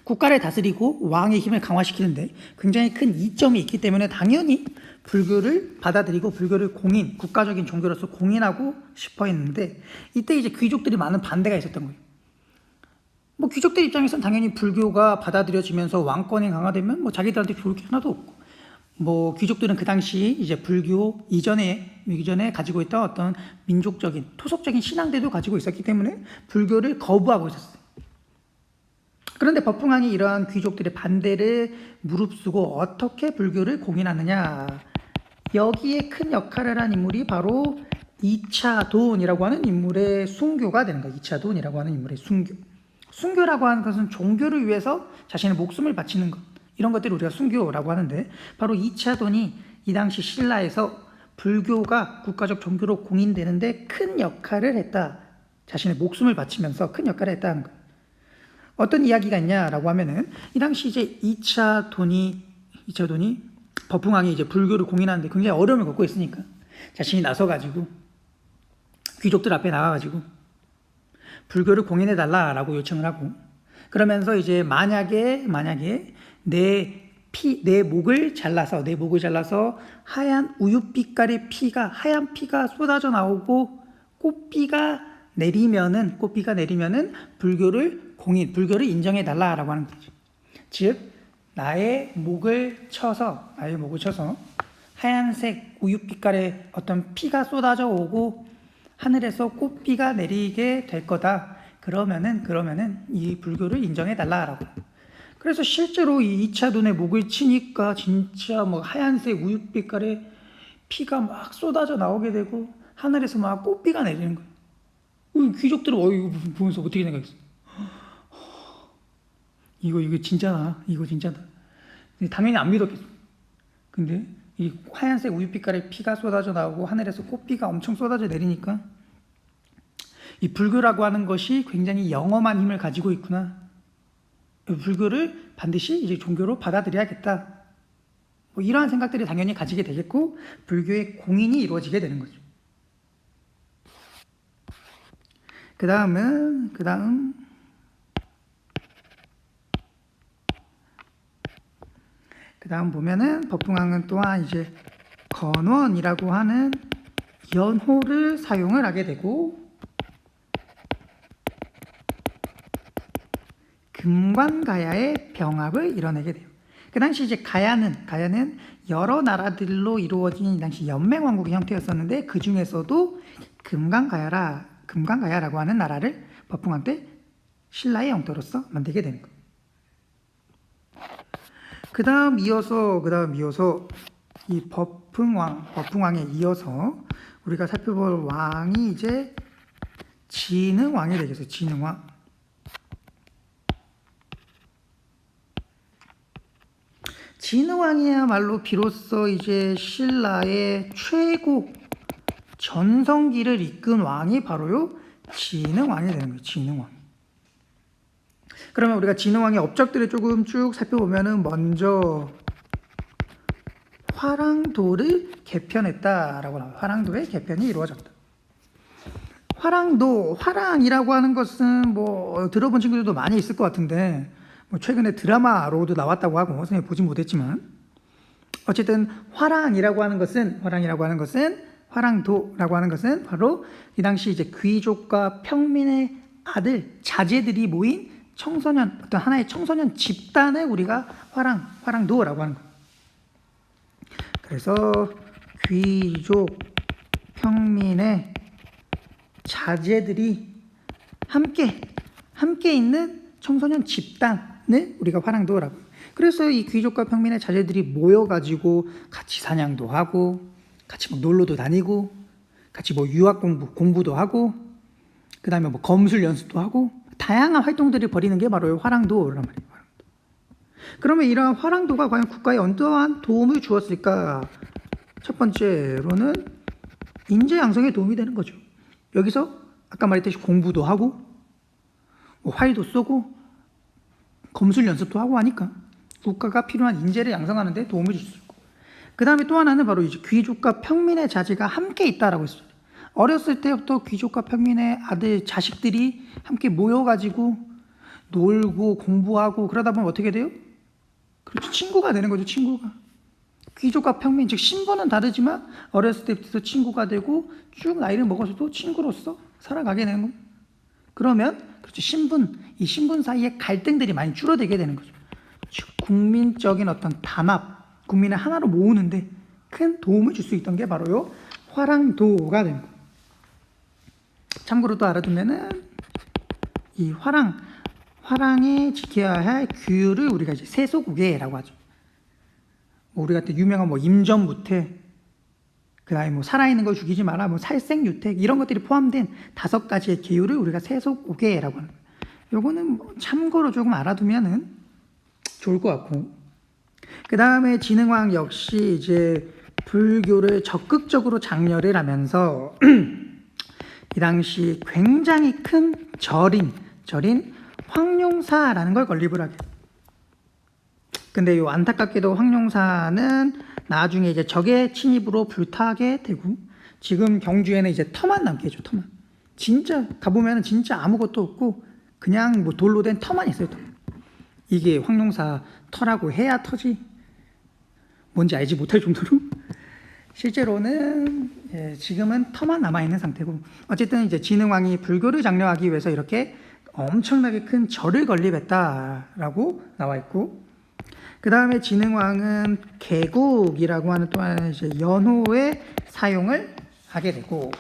A: 국가를 다스리고 왕의 힘을 강화시키는데 굉장히 큰 이점이 있기 때문에 당연히 불교를 받아들이고 불교를 국가적인 종교로서 공인하고 싶어 했는데, 이때 이제 귀족들이 많은 반대가 있었던 거예요. 뭐 귀족들 입장에서는 당연히 불교가 받아들여지면서 왕권이 강화되면 뭐 자기들한테 좋을 게 하나도 없고, 뭐 귀족들은 그 당시 이제 불교 이전에 가지고 있던 어떤 민족적인 토속적인 신앙들도 가지고 있었기 때문에 불교를 거부하고 있었어요. 그런데 법흥왕이 이러한 귀족들의 반대를 무릅쓰고 어떻게 불교를 공인하느냐, 여기에 큰 역할을 한 인물이 바로 이차돈이라고 하는 인물의 순교가 되는 거예요. 이차돈이라고 하는 인물의 순교. 순교라고 하는 것은 종교를 위해서 자신의 목숨을 바치는 것, 이런 것들을 우리가 순교라고 하는데, 바로 이차돈이 이 당시 신라에서 불교가 국가적 종교로 공인되는데 큰 역할을 했다. 자신의 목숨을 바치면서 큰 역할을 했다는 거예요. 어떤 이야기가 있냐라고 하면은, 이 당시 이제 이차돈이 법흥왕이 이제 불교를 공인하는데 굉장히 어려움을 겪고 있으니까 자신이 나서가지고 귀족들 앞에 나가가지고 불교를 공인해달라라고 요청을 하고, 그러면서 이제 만약에 내 목을 잘라서 하얀 우윳빛깔의 하얀 피가 쏟아져 나오고 꽃비가 내리면은 불교를 인정해달라라고 하는 거죠. 즉 나의 목을 쳐서 하얀색 우윳빛깔의 어떤 피가 쏟아져 오고 하늘에서 꽃비가 내리게 될 거다. 그러면은 이 불교를 인정해 달라라고. 그래서 실제로 이 이차돈의 목을 치니까 진짜 뭐 하얀색 우윳빛깔의 피가 막 쏟아져 나오게 되고 하늘에서 막 꽃비가 내리는 거예요. 귀족들은 이거 보면서 어떻게 생각했어? 이거 진짜다. 이거 진짜다. 당연히 안 믿었겠어. 근데 이 하얀색 우윳빛깔의 피가 쏟아져 나오고 하늘에서 꽃비가 엄청 쏟아져 내리니까 이 불교라고 하는 것이 굉장히 영험한 힘을 가지고 있구나. 불교를 반드시 이제 종교로 받아들여야겠다. 뭐 이러한 생각들이 당연히 가지게 되겠고 불교의 공인이 이루어지게 되는 거죠. 그 다음 보면은 법흥왕은 또한 이제 건원이라고 하는 연호를 사용을 하게 되고 금관가야의 병합을 이뤄내게 돼요. 그 당시 이제 가야는 여러 나라들로 이루어진 이 당시 연맹왕국의 형태였었는데 그 중에서도 금관가야라고 하는 나라를 법흥왕 때 신라의 영토로서 만들게 되는 거예요. 그 다음 이어서 이 법흥왕에 이어서 우리가 살펴볼 왕이 이제 진흥왕이 되겠어요. 진흥왕. 진흥왕이야말로 비로소 이제 신라의 최고 전성기를 이끈 왕이 바로요 진흥왕이 되는 거예요. 진흥왕. 그러면 우리가 진흥왕의 업적들을 조금 쭉 살펴보면은 먼저 화랑도를 개편했다라고 나와요. 화랑도의 개편이 이루어졌다. 화랑이라고 하는 것은 뭐 들어본 친구들도 많이 있을 것 같은데 뭐 최근에 드라마로도 나왔다고 하고 선생님 보진 못했지만 어쨌든 화랑도라고 하는 것은 바로 이 당시 이제 귀족과 평민의 아들 자제들이 모인 어떤 하나의 청소년 집단을 우리가 화랑도라고 하는 거예요. 그래서 귀족 평민의 자제들이 함께 있는 청소년 집단을 우리가 화랑도라고 해요. 그래서 이 귀족과 평민의 자제들이 모여가지고 같이 사냥도 하고 같이 막 놀러도 다니고 같이 뭐 유학 공부도 하고 그 다음에 뭐 검술 연습도 하고 다양한 활동들을 벌이는 게 바로 화랑도란 말이에요. 그러면 이러한 화랑도가 과연 국가에 어떠한 도움을 주었을까? 첫 번째로는 인재 양성에 도움이 되는 거죠. 여기서 아까 말했듯이 공부도 하고 뭐 활도 쏘고 검술 연습도 하고 하니까 국가가 필요한 인재를 양성하는 데 도움을 줄 수 있고 그 다음에 또 하나는 바로 이제 귀족과 평민의 자제가 함께 있다라고 했어요. 어렸을 때부터 귀족과 평민의 아들 자식들이 함께 모여가지고 놀고 공부하고 그러다 보면 어떻게 돼요? 그렇죠. 친구가 되는 거죠. 친구가. 귀족과 평민, 즉 신분은 다르지만 어렸을 때부터 친구가 되고 쭉 나이를 먹어서도 친구로서 살아가게 되는 거예요. 그러면 그렇죠. 이 신분 사이에 갈등들이 많이 줄어들게 되는 거죠. 즉 국민적인 어떤 단합, 국민을 하나로 모으는데 큰 도움을 줄 수 있던 게 바로요 화랑도가 되는 거예요. 참고로 또 알아두면은 이 화랑이 지켜야 할 규율을 우리가 이제 세속우계라고 하죠. 뭐 우리 같은 유명한 뭐 임전무태, 그다음에 뭐 살아있는 걸 죽이지 마라, 뭐 살생유택 이런 것들이 포함된 5가지의 계율을 우리가 세속우계라고 하는 거예요. 요거는 뭐 참고로 조금 알아두면은 좋을 것 같고, 그 다음에 진흥왕 역시 이제 불교를 적극적으로 장려를 하면서 이 당시 굉장히 큰 절인 황룡사라는 걸 건립을 하게. 근데 요 안타깝게도 황룡사는 나중에 이제 적의 침입으로 불타게 되고 지금 경주에는 이제 터만 남게 해줘. 터만. 진짜 가보면은 진짜 아무것도 없고 그냥 뭐 돌로 된 터만 있어요. 터. 이게 황룡사 터라고 해야 터지. 뭔지 알지 못할 정도로 실제로는 지금은 터만 남아있는 상태고 어쨌든 이제 진흥왕이 불교를 장려하기 위해서 이렇게 엄청나게 큰 절을 건립했다라고 나와 있고 그 다음에 진흥왕은 개국이라고 하는 또 하나의 이제 연호의 사용을 하게 되고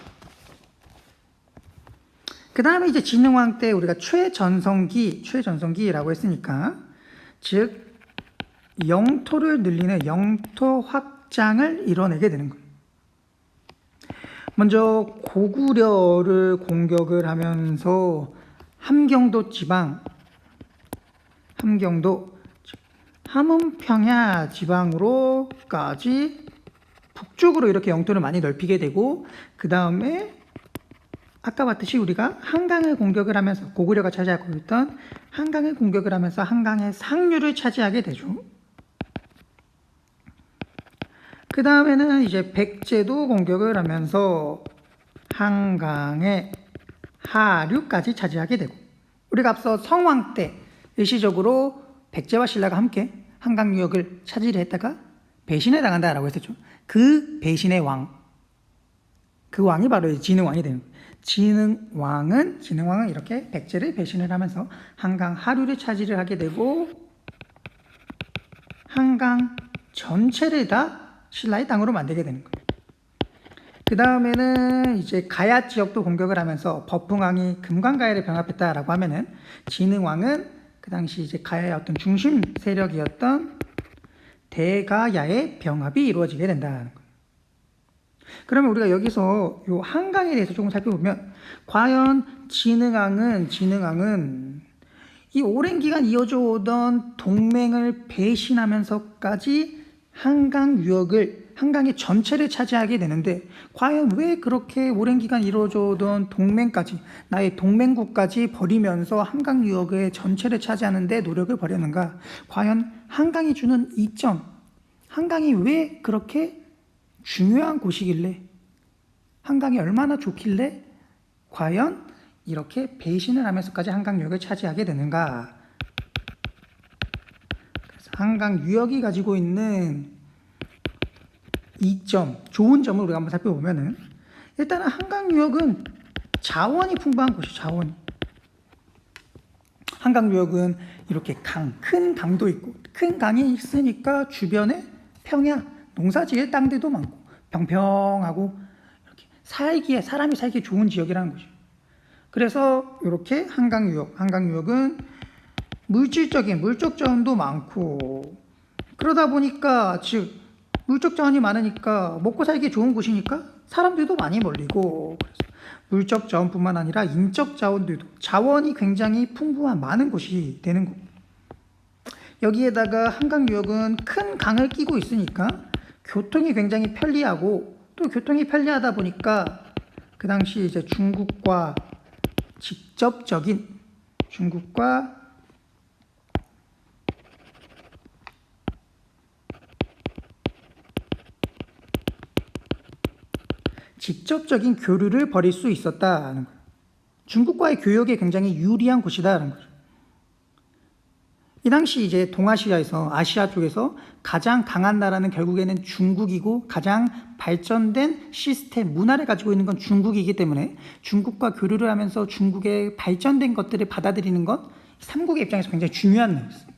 A: 그 다음에 이제 진흥왕 때 우리가 최전성기라고 했으니까 즉 영토를 늘리는 영토 확장을 이뤄내게 되는 거예요. 먼저 고구려를 공격을 하면서 함경도 함흥평야 지방으로까지 북쪽으로 이렇게 영토를 많이 넓히게 되고 그 다음에 아까 봤듯이 우리가 한강을 공격을 하면서 고구려가 차지하고 있던 한강을 공격을 하면서 한강의 상류를 차지하게 되죠. 그 다음에는 이제 백제도 공격을 하면서 한강의 하류까지 차지하게 되고, 우리가 앞서 성왕 때 일시적으로 백제와 신라가 함께 한강 유역을 차지를 했다가 배신을 당한다라고 했었죠. 그 배신의 왕, 그 왕이 바로 진흥왕이 되는 거예요. 진흥왕은 이렇게 백제를 배신을 하면서 한강 하류를 차지를 하게 되고, 한강 전체를 다 신라의 땅으로 만들게 되는 거예요. 그 다음에는 이제 가야 지역도 공격을 하면서 법흥왕이 금관가야를 병합했다라고 하면은, 진흥왕은 그 당시 이제 가야의 어떤 중심 세력이었던 대가야의 병합이 이루어지게 된다는 거예요. 그러면 우리가 여기서 요 한강에 대해서 조금 살펴보면, 과연 진흥왕은 이 오랜 기간 이어져 오던 동맹을 배신하면서까지 한강 유역을, 한강의 전체를 차지하게 되는데, 과연 왜 그렇게 오랜 기간 이루어져 오던 동맹까지, 나의 동맹국까지 버리면서 한강 유역의 전체를 차지하는 데 노력을 벌였는가? 과연 한강이 주는 이점, 한강이 왜 그렇게 중요한 곳이길래, 한강이 얼마나 좋길래 과연 이렇게 배신을 하면서까지 한강 유역을 차지하게 되는가? 그래서 한강 유역이 가지고 있는 이점, 좋은 점을 우리가 한번 살펴보면은, 일단은 한강 유역은 자원이 풍부한 곳이죠. 자원이. 한강 유역은 이렇게 큰 강도 있고, 큰 강이 있으니까 주변에 평야, 농사지을 땅들도 많고 평평하고 이렇게 사람이 살기 좋은 지역이라는 거죠. 그래서 이렇게 한강 유역은 물적 자원도 많고, 그러다 보니까, 즉 물적 자원이 많으니까 먹고 살기 좋은 곳이니까 사람들도 많이 몰리고, 그래서 물적 자원뿐만 아니라 인적 자원들도, 자원이 굉장히 풍부한 많은 곳이 되는 거고, 여기에다가 한강 유역은 큰 강을 끼고 있으니까 교통이 굉장히 편리하고, 또 교통이 편리하다 보니까 그 당시 이제 중국과 직접적인 교류를 벌일 수 있었다는 거예요. 중국과의 교역에 굉장히 유리한 곳이다라는 거죠. 이 당시 이제 동아시아에서, 아시아 쪽에서 가장 강한 나라는 결국에는 중국이고, 가장 발전된 시스템, 문화를 가지고 있는 건 중국이기 때문에 중국과 교류를 하면서 중국의 발전된 것들을 받아들이는 것, 삼국의 입장에서 굉장히 중요한 내용이었습니다.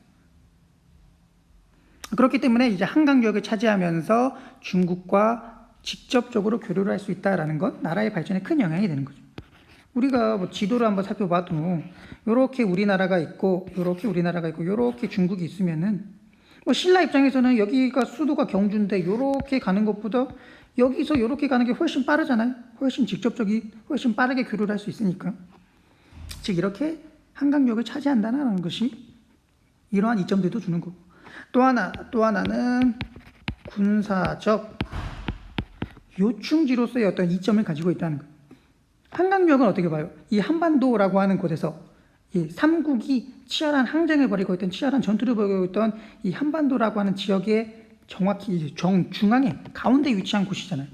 A: 그렇기 때문에 이제 한강 유역을 차지하면서 중국과 직접적으로 교류를 할 수 있다라는 건 나라의 발전에 큰 영향이 되는 거죠. 우리가 뭐 지도를 한번 살펴봐도 요렇게 우리나라가 있고, 요렇게 중국이 있으면은, 뭐 신라 입장에서는 여기가 수도가 경주인데 요렇게 가는 것보다 여기서 요렇게 가는 게 훨씬 빠르잖아요. 훨씬 훨씬 빠르게 교류를 할 수 있으니까. 즉 이렇게 한강유역을 차지한다는 것이 이러한 이점들도 주는 거고, 또 하나는 군사적 요충지로서의 어떤 이점을 가지고 있다는 거예요. 한강유역은 어떻게 봐요? 이 한반도라고 하는 곳에서 이 삼국이 치열한 항쟁을 벌이고 있던, 치열한 전투를 벌이고 있던 이 한반도라고 하는 지역의 정확히 정중앙에 가운데 위치한 곳이잖아요.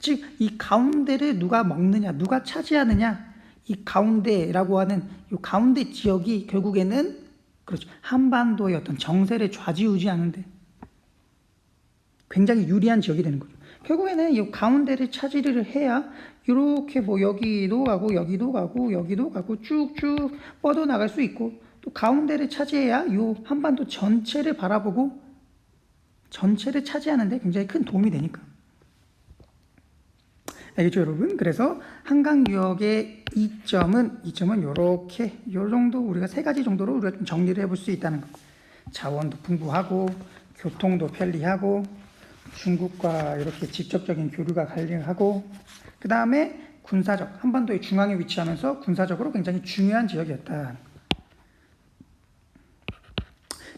A: 즉 이 가운데를 누가 먹느냐, 누가 차지하느냐, 이 가운데라고 하는 이 가운데 지역이 결국에는, 그렇죠, 한반도의 어떤 정세를 좌지우지하는데 굉장히 유리한 지역이 되는 거죠. 결국에는 이 가운데를 차지를 해야 이렇게 뭐 여기도 가고 쭉쭉 뻗어 나갈 수 있고, 또 가운데를 차지해야 이 한반도 전체를 바라보고 전체를 차지하는 데 굉장히 큰 도움이 되니까. 알겠죠, 여러분? 그래서 한강 유역의 이점은 이렇게, 요 정도, 우리가 세 가지 정도로 우리가 좀 정리를 해볼 수 있다는 거. 자원도 풍부하고, 교통도 편리하고, 중국과 이렇게 직접적인 교류가 가능하고, 그 다음에 군사적, 한반도의 중앙에 위치하면서 군사적으로 굉장히 중요한 지역이었다.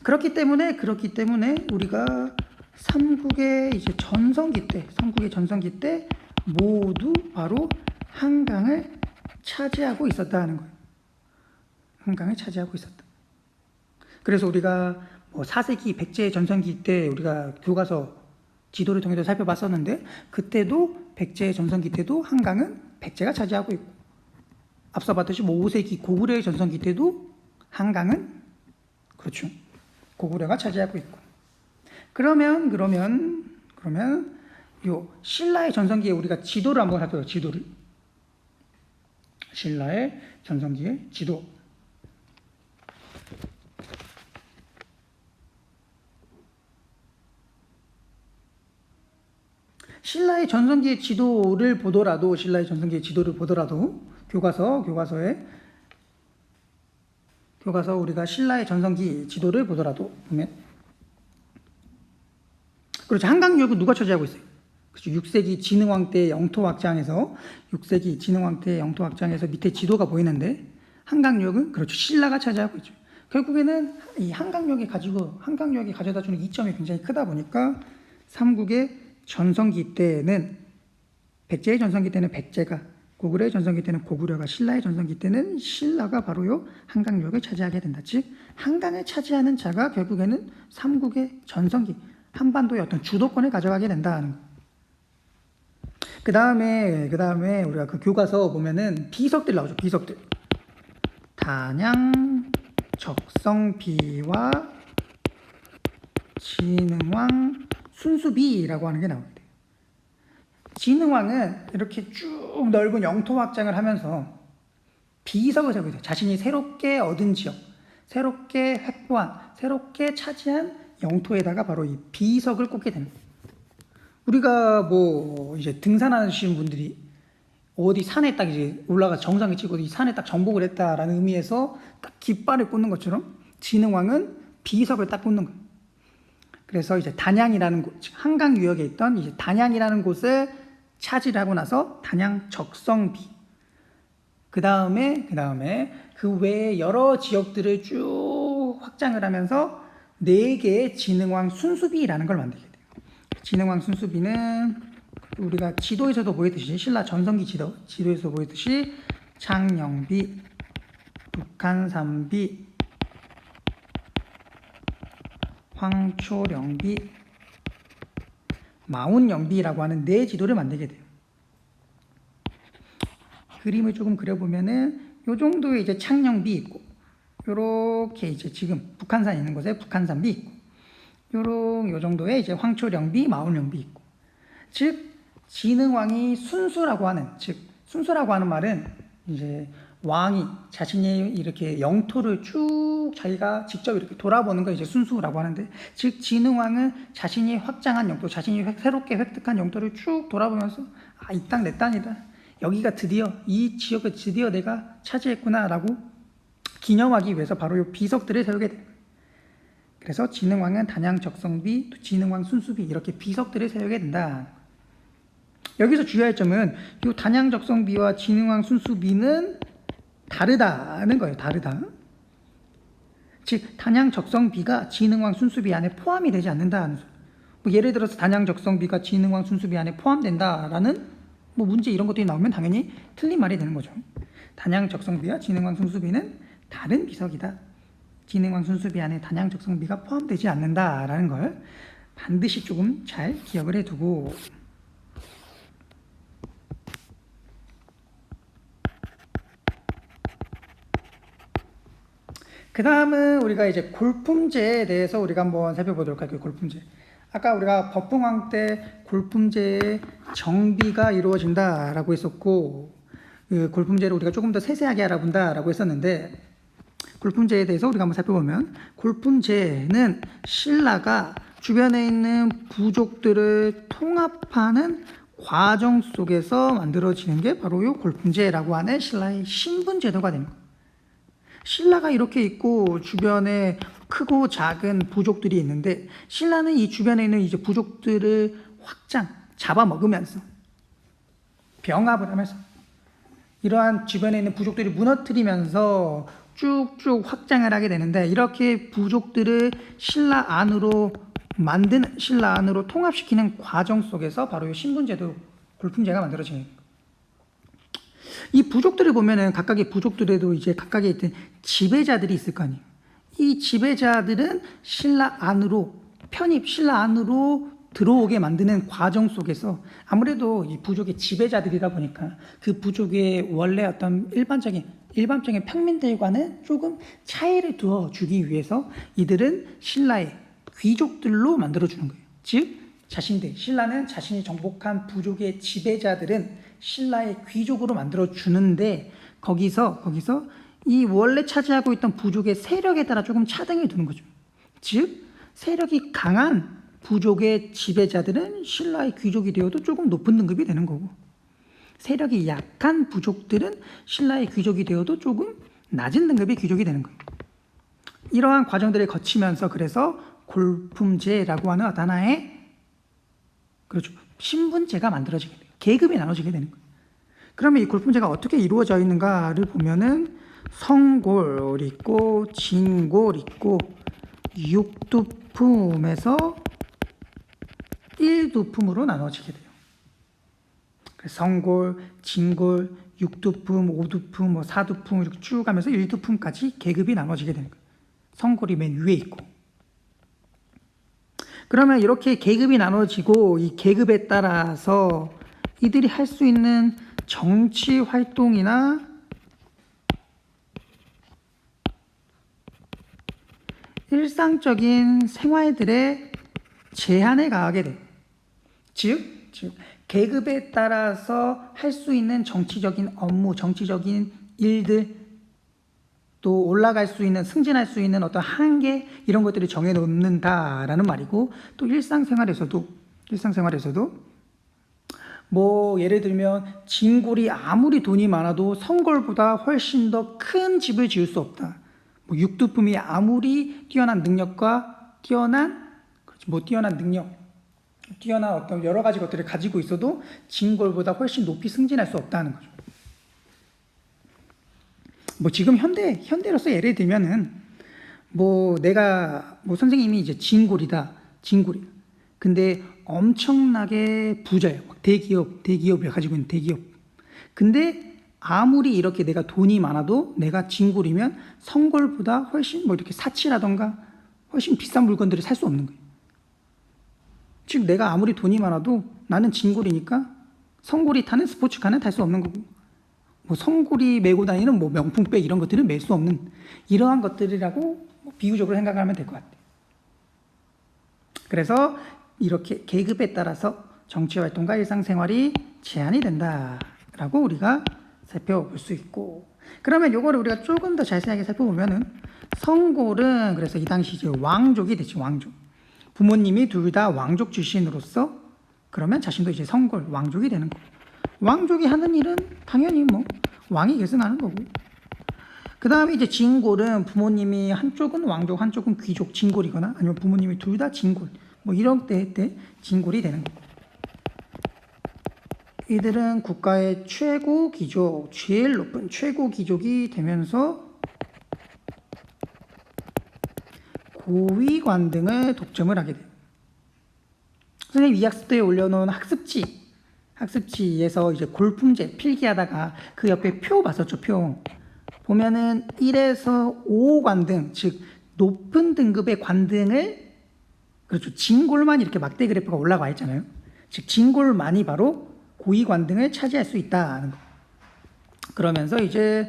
A: 그렇기 때문에 우리가 삼국의 이제 전성기 때 모두 바로 한강을 차지하고 있었다는 거예요. 한강을 차지하고 있었다. 그래서 우리가 뭐 4세기 백제 전성기 때 우리가 교과서 지도를 통해서 살펴봤었는데 그때도 백제 전성기 때도 한강은 백제가 차지하고 있고 앞서 봤듯이 뭐 5세기 고구려 전성기 때도 한강은 그렇죠. 고구려가 차지하고 있고 그러면 요 신라의 전성기에 우리가 지도를 한번 살펴봐요. 지도를 신라의 전성기의 지도 신라의 전성기의 지도를 보더라도 교과서 우리가 신라의 전성기 지도를 보더라도 보면 그렇죠. 한강유역은 누가 차지하고 있어요? 그렇죠. 6세기 진흥왕 때 영토 확장에서 밑에 지도가 보이는데 한강유역은 그렇죠. 신라가 차지하고 있죠. 결국에는 이 한강유역이 가져다 주는 이점이 굉장히 크다 보니까 삼국의 전성기 때는 백제의 전성기 때는 백제가 고구려의 전성기 때는 고구려가 신라의 전성기 때는 신라가 바로요 한강유역을 차지하게 된다. 즉 한강을 차지하는 자가 결국에는 삼국의 전성기 한반도의 어떤 주도권을 가져가게 된다는 거. 그 다음에 우리가 그 교과서 보면은 비석들 나오죠. 비석들. 단양, 적성비와 진흥왕, 순수비라고 하는 게 나옵니다. 진흥왕은 이렇게 쭉 넓은 영토 확장을 하면서 비석을 세우게 돼요. 자신이 새롭게 얻은 지역, 새롭게 확보한, 새롭게 차지한 영토에다가 바로 이 비석을 꽂게 됩니다. 우리가 뭐 이제 등산하시는 분들이 어디 산에 딱 이제 올라가 정상에 찍고 이 산에 딱 정복을 했다라는 의미에서 딱 깃발을 꽂는 것처럼 진흥왕은 비석을 딱 꽂는 거예요. 그래서 이제 단양이라는 곳, 한강 유역에 있던 이제 단양이라는 곳을 차지하고 나서 단양 적성비. 그 다음에 그 외에 여러 지역들을 쭉 확장을 하면서 4개의 진흥왕 순수비라는 걸 만들게 돼요. 진흥왕 순수비는 우리가 지도에서도 보였듯이 신라 전성기 지도에서 보였듯이 창녕비, 북한산비, 황초령비, 마운영비라고 하는 4지도를 만들게 돼요. 그림을 조금 그려보면은 요 정도의 이제 창녕비 있고 요렇게 이제 지금 북한산 있는 곳에 북한산비 있고 요 정도의 이제 황초령비, 마운영비 있고 즉 진흥왕이 순수라고 하는 말은 이제 왕이 자신이 이렇게 영토를 쭉 자기가 직접 이렇게 돌아보는 걸 이제 순수라고 하는데 즉 진흥왕은 자신이 확장한 영토, 자신이 새롭게 획득한 영토를 쭉 돌아보면서 아, 이 땅 내 땅이다. 여기가 드디어 이 지역을 드디어 내가 차지했구나라고 기념하기 위해서 바로 이 비석들을 세우게 돼요. 그래서 진흥왕은 단양 적성비, 진흥왕 순수비 이렇게 비석들을 세우게 된다. 여기서 주의할 점은 이 단양 적성비와 진흥왕 순수비는 다르다는 거예요. 다르다. 즉 단양 적성비가 진흥왕 순수비 안에 포함이 되지 않는다는 소리. 뭐 예를 들어서 단양 적성비가 진흥왕 순수비 안에 포함된다라는 뭐 문제 이런 것들이 나오면 당연히 틀린 말이 되는 거죠. 단양 적성비와 진흥왕 순수비는 다른 비석이다. 진흥왕 순수비 안에 단양 적성비가 포함되지 않는다라는 걸 반드시 조금 잘 기억을 해두고 그 다음은 우리가 이제 골품제에 대해서 우리가 한번 살펴보도록 할게요. 골품제. 아까 우리가 법흥왕 때 골품제의 정비가 이루어진다라고 했었고 그 골품제를 우리가 조금 더 세세하게 알아본다라고 했었는데 골품제에 대해서 우리가 한번 살펴보면 골품제는 신라가 주변에 있는 부족들을 통합하는 과정 속에서 만들어지는 게 바로 이 골품제라고 하는 신라의 신분제도가 됩니다. 신라가 이렇게 있고 주변에 크고 작은 부족들이 있는데 신라는 이 주변에 있는 이제 부족들을 잡아먹으면서 병합을 하면서 이러한 주변에 있는 부족들이 무너뜨리면서 쭉쭉 확장을 하게 되는데 이렇게 부족들을 신라 안으로 통합시키는 과정 속에서 바로 이 신분제도 골품제가 만들어지는 거예요. 이 부족들을 보면은 각각의 부족들에도 이제 각각의 지배자들이 있을 거 아니에요. 이 지배자들은 신라 안으로 편입, 신라 안으로 들어오게 만드는 과정 속에서 아무래도 이 부족의 지배자들이다 보니까 그 부족의 원래 어떤 일반적인 평민들과는 조금 차이를 두어 주기 위해서 이들은 신라의 귀족들로 만들어주는 거예요. 즉 신라는 자신이 정복한 부족의 지배자들은 신라의 귀족으로 만들어주는데 거기서 이 원래 차지하고 있던 부족의 세력에 따라 조금 차등을 두는 거죠. 즉 세력이 강한 부족의 지배자들은 신라의 귀족이 되어도 조금 높은 등급이 되는 거고, 세력이 약한 부족들은 신라의 귀족이 되어도 조금 낮은 등급의 귀족이 되는 거예요. 이러한 과정들을 거치면서 그래서 골품제라고 하는 어떤 하나의 신분제가 만들어지게 돼요. 계급이 나눠지게 되는 거예요. 그러면 이 골품제가 어떻게 이루어져 있는가를 보면은 성골 있고 진골 있고 육두품에서 일두품으로 나눠지게 돼요. 성골, 진골, 육두품, 오두품, 사두품 이렇게 쭉 가면서 일두품까지 계급이 나눠지게 되는 거예요. 성골이 맨 위에 있고. 그러면 이렇게 계급이 나눠지고 이 계급에 따라서 이들이 할 수 있는 정치 활동이나 일상적인 생활들의 제한을 가하게 돼요. 즉 계급에 따라서 할 수 있는 정치적인 업무, 정치적인 일들, 또 올라갈 수 있는, 승진할 수 있는 어떤 한계 이런 것들을 정해놓는다라는 말이고, 또 일상생활에서도 뭐 예를 들면 진골이 아무리 돈이 많아도 성골보다 훨씬 더 큰 집을 지을 수 없다. 뭐 육두품이 아무리 뛰어난 능력과 뛰어난 어떤 여러 가지 것들을 가지고 있어도 진골보다 훨씬 높이 승진할 수 없다는 거죠. 뭐 지금 현대로서 예를 들면은 내가 선생님이 이제 진골이다. 근데 엄청나게 부자예요. 대기업을 가지고 있는 대기업. 근데 아무리 이렇게 내가 돈이 많아도 내가 진골이면 성골보다 훨씬 이렇게 사치라던가 훨씬 비싼 물건들을 살 수 없는 거예요. 즉 내가 아무리 돈이 많아도 나는 진골이니까 성골이 타는 스포츠카는 탈 수 없는 거고, 성골이 메고 다니는 명품백 이런 것들은 멜 수 없는 이러한 것들이라고 비유적으로 생각하면 될 것 같아요. 그래서 이렇게 계급에 따라서 정치활동과 일상생활이 제한이 된다라고 우리가 살펴볼 수 있고, 그러면 이거를 우리가 조금 더 자세하게 살펴보면은 성골은 그래서 이 당시 이제 왕족이 됐죠. 왕족. 부모님이 둘 다 왕족 출신으로서 그러면 자신도 이제 성골 왕족이 되는 거고, 왕족이 하는 일은 당연히 왕이 계승하는 거고, 그 다음에 이제 진골은 부모님이 한쪽은 왕족 한쪽은 귀족 진골이거나 아니면 부모님이 둘 다 진골 이런 때 진골이 되는 거고, 이들은 국가의 최고 귀족, 제일 높은 최고 귀족이 되면서 고위관 등을 독점을 하게 돼요. 선생님 이 학습도에 올려놓은 학습지에서 이제 골품제 필기하다가 그 옆에 표 봤었죠. 표 보면은 1에서 5관 등, 즉 높은 등급의 관등을, 그렇죠, 진골만 이렇게 막대 그래프가 올라가 있잖아요. 즉 진골만이 바로 고위관등을 차지할 수 있다는 거. 그러면서 이제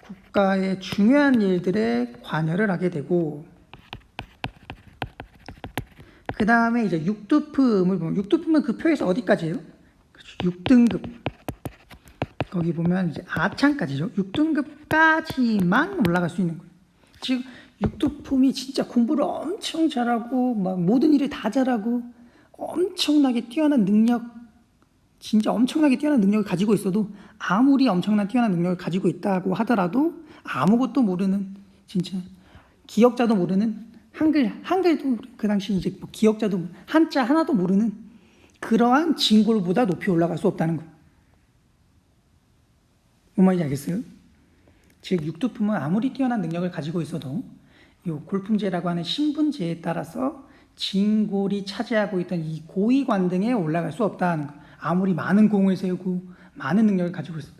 A: 국가의 중요한 일들에 관여를 하게 되고, 그 다음에 이제 육두품을 보면, 육두품은 그 표에서 어디까지예요? 그렇죠, 6등급. 거기 보면 이제 아창까지죠. 6등급까지만 올라갈 수 있는 거예요. 즉 육두품이 진짜 공부를 엄청 잘하고 모든 일을 다 잘하고 엄청나게 뛰어난 능력을 가지고 있어도, 아무리 엄청난 뛰어난 능력을 가지고 있다고 하더라도 아무것도 모르는, 진짜 기억자도 모르는, 한글도 그 당시 이제 기억자도 한자 하나도 모르는 그러한 진골보다 높이 올라갈 수 없다는 거예요. 뭔 말인지 알겠어요? 즉 육두품은 아무리 뛰어난 능력을 가지고 있어도 이 골품제라고 하는 신분제에 따라서 진골이 차지하고 있던 이 고위관등에 올라갈 수 없다는 거예요. 아무리 많은 공을 세우고 많은 능력을 가지고 있어도.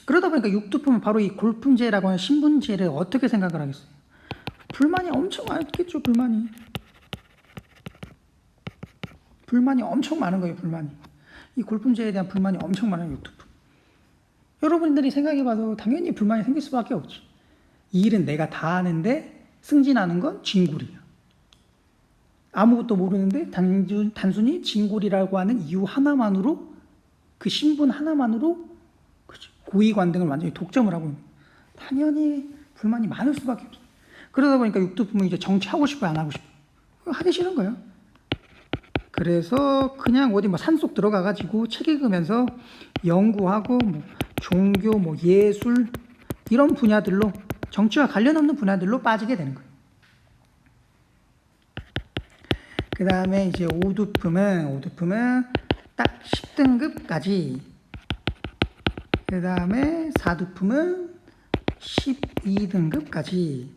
A: 그러다 보니까 육두품은 바로 이 골품제라고 하는 신분제를 어떻게 생각을 하겠어요? 불만이 엄청 많겠죠. 불만이 엄청 많은 거예요. 불만이. 이 골품제에 대한 불만이 엄청 많아요. 육두품. 여러분들이 생각해봐도 당연히 불만이 생길 수밖에 없죠. 이 일은 내가 다 하는데 승진하는 건 진골이야. 아무것도 모르는데 단순히 진골이라고 하는 이유 하나만으로, 그 신분 하나만으로 고위관등을 완전히 독점을 하고 있는, 당연히 불만이 많을 수밖에 없어요. 그러다 보니까 육두품은 이제 정치하고 싶어요, 안 하고 싶어요? 하기 싫은 거예요. 그래서 그냥 어디 뭐 산속 들어가가지고 책 읽으면서 연구하고 뭐 종교, 뭐 예술 이런 분야들로, 정치와 관련 없는 분야들로 빠지게 되는 거예요. 그 다음에 이제 오두품은 딱 10등급까지, 그 다음에 사두품은 12등급까지,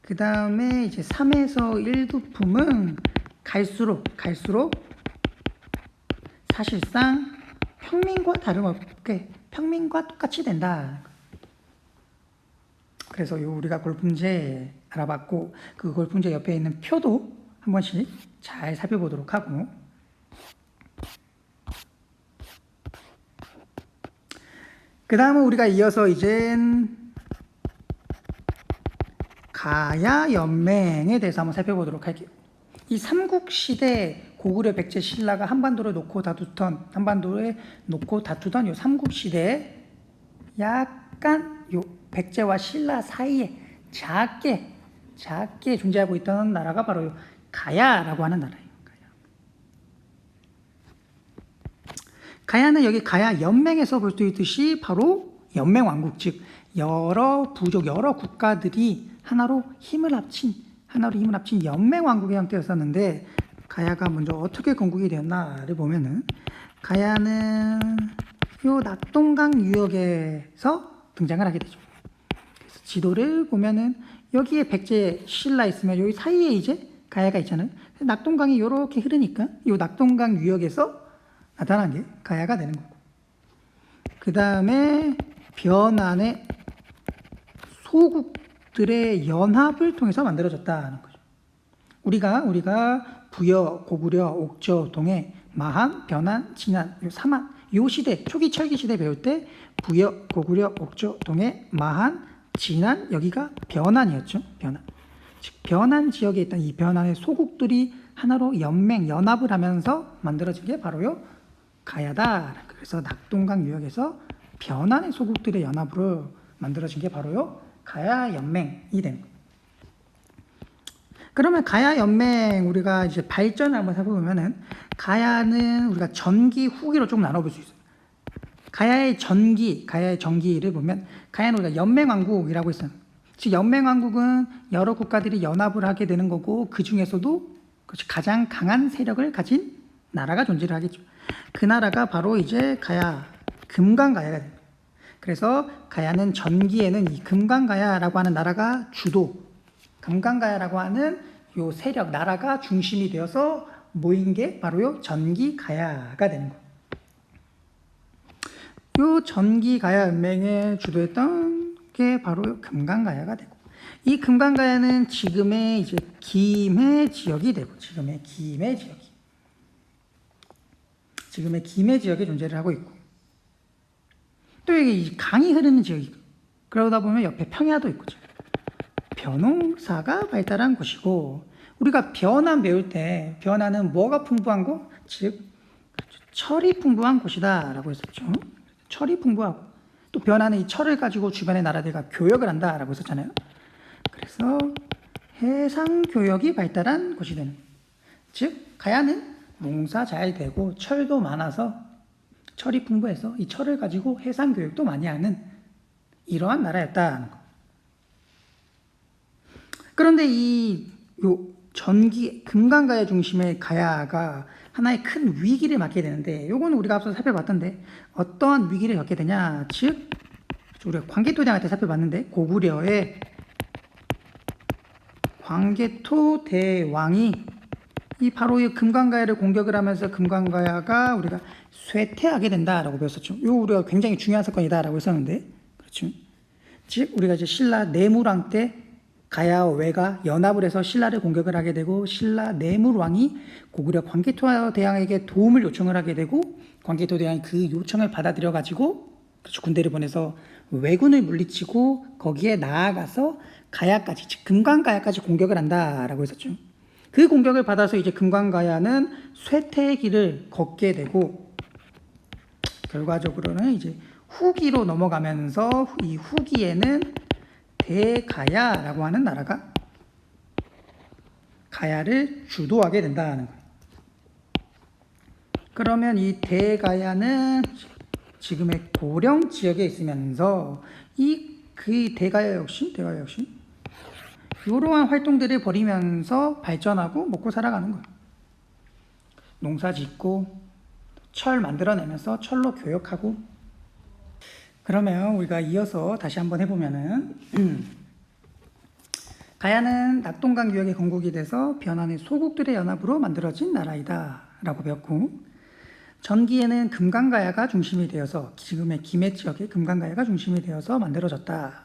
A: 그 다음에 이제 3에서 1두품은 갈수록 사실상 평민과 다름없게 평민과 똑같이 된다. 그래서 우리가 골품제 알아봤고, 그 골품제 옆에 있는 표도 한 번씩 잘 살펴보도록 하고, 그 다음은 우리가 이어서 이젠 가야연맹에 대해서 한번 살펴보도록 할게요. 이 삼국시대 고구려 백제 신라가 한반도에 놓고 다투던 요 삼국시대에 약간 요 백제와 신라 사이에 작게 존재하고 있던 나라가 바로 요 가야라고 하는 나라예요. 가야는 여기 가야 연맹에서 볼 수 있듯이 바로 연맹왕국, 즉 여러 부족, 여러 국가들이 하나로 힘을 합친 연맹왕국의 형태였었는데, 가야가 먼저 어떻게 건국이 되었나를 보면은, 가야는 요 낙동강 유역에서 등장을 하게 되죠. 그래서 지도를 보면은 여기에 백제 신라 있으면 여기 사이에 이제 가야가 있잖아요. 낙동강이 이렇게 흐르니까 이 낙동강 유역에서 나타난 게 가야가 되는 거고, 그 다음에 변안의 소국들의 연합을 통해서 만들어졌다는 거죠. 우리가 부여, 고구려, 옥저, 동해, 마한, 변안, 진안, 요 삼한, 요 시대, 초기 철기 시대 배울 때 부여, 고구려, 옥저, 동해, 마한, 진안, 여기가 변안이었죠. 즉 변안 지역에 있던 이 변안의 소국들이 하나로 연합을 하면서 만들어진 게 바로요 가야다. 그래서 낙동강 유역에서 변안의 소국들의 연합으로 만들어진 게 바로요 가야 연맹이 된 거예요. 그러면 가야 연맹 우리가 이제 발전을 한번 살펴보면은, 가야는 우리가 전기 후기로 조금 나눠볼 수 있어요. 가야의 전기를 보면, 가야는 우리가 연맹왕국이라고 했어요. 즉 연맹왕국은 여러 국가들이 연합을 하게 되는 거고, 그 중에서도 가장 강한 세력을 가진 나라가 존재를 하겠죠. 그 나라가 바로 이제 가야, 금강가야가 됩니다. 그래서 가야는 전기에는 이 금강가야라고 하는 나라가 금강가야라고 하는 요 세력, 나라가 중심이 되어서 모인 게 바로요 전기가야가 되는 거예요. 요 전기가야 연맹에 주도했던 게 바로 금강가야가 되고, 이 금강가야는 지금의 이제 김해 지역이 되고, 지금의 김해 지역에 존재를 하고 있고, 또 여기 강이 흐르는 지역이고, 그러다 보면 옆에 평야도 있고, 벼농사가 발달한 곳이고, 우리가 변안 배울 때 변안은 뭐가 풍부한 곳? 즉 철이 풍부한 곳이다 라고 했었죠. 철이 풍부하고, 또 변안은 이 철을 가지고 주변의 나라들과 교역을 한다 라고 했었잖아요. 그래서 해상교역이 발달한 곳이 되는 거예요. 즉 가야는 농사 잘 되고 철도 많아서, 철이 풍부해서 이 철을 가지고 해상교역도 많이 하는 이러한 나라였다는 거. 그런데 금강가야 중심의 가야가 하나의 큰 위기를 맞게 되는데, 요거는 우리가 앞서 살펴봤던데 어떠한 위기를 겪게 되냐, 즉 우리가 광개토대왕 때 살펴봤는데, 고구려의 광개토 대왕이 바로 이 금강가야를 공격을 하면서 금강가야가 우리가 쇠퇴하게 된다라고 배웠었죠. 요 우리가 굉장히 중요한 사건이다라고 했었는데, 그렇죠. 즉 우리가 이제 신라 내무랑 때 가야와 외가 연합을 해서 신라를 공격을 하게 되고 신라 내물왕이 고구려 광개토대왕에게 도움을 요청을 하게 되고 광개토대왕이 그 요청을 받아들여 가지고 그렇죠, 군대를 보내서 왜군을 물리치고 거기에 나아가서 가야까지 즉 금강가야까지 공격을 한다라고 했었죠. 그 공격을 받아서 이제 금강가야는 쇠퇴의 길을 걷게 되고 결과적으로는 이제 후기로 넘어가면서 이 후기에는 대가야라고 하는 나라가 가야를 주도하게 된다는 거예요. 그러면 이 대가야는 지금의 고령 지역에 있으면서 그 대가야 역시 이러한 활동들을 벌이면서 발전하고 먹고 살아가는 거예요. 농사 짓고 철 만들어내면서 철로 교역하고. 그러면 우리가 이어서 다시 한번 해보면은 가야는 낙동강 유역의 건국이 돼서 변환의 소국들의 연합으로 만들어진 나라이다 라고 배웠고, 전기에는 금강가야가 중심이 되어서 지금의 김해 지역의 금강가야가 중심이 되어서 만들어졌다.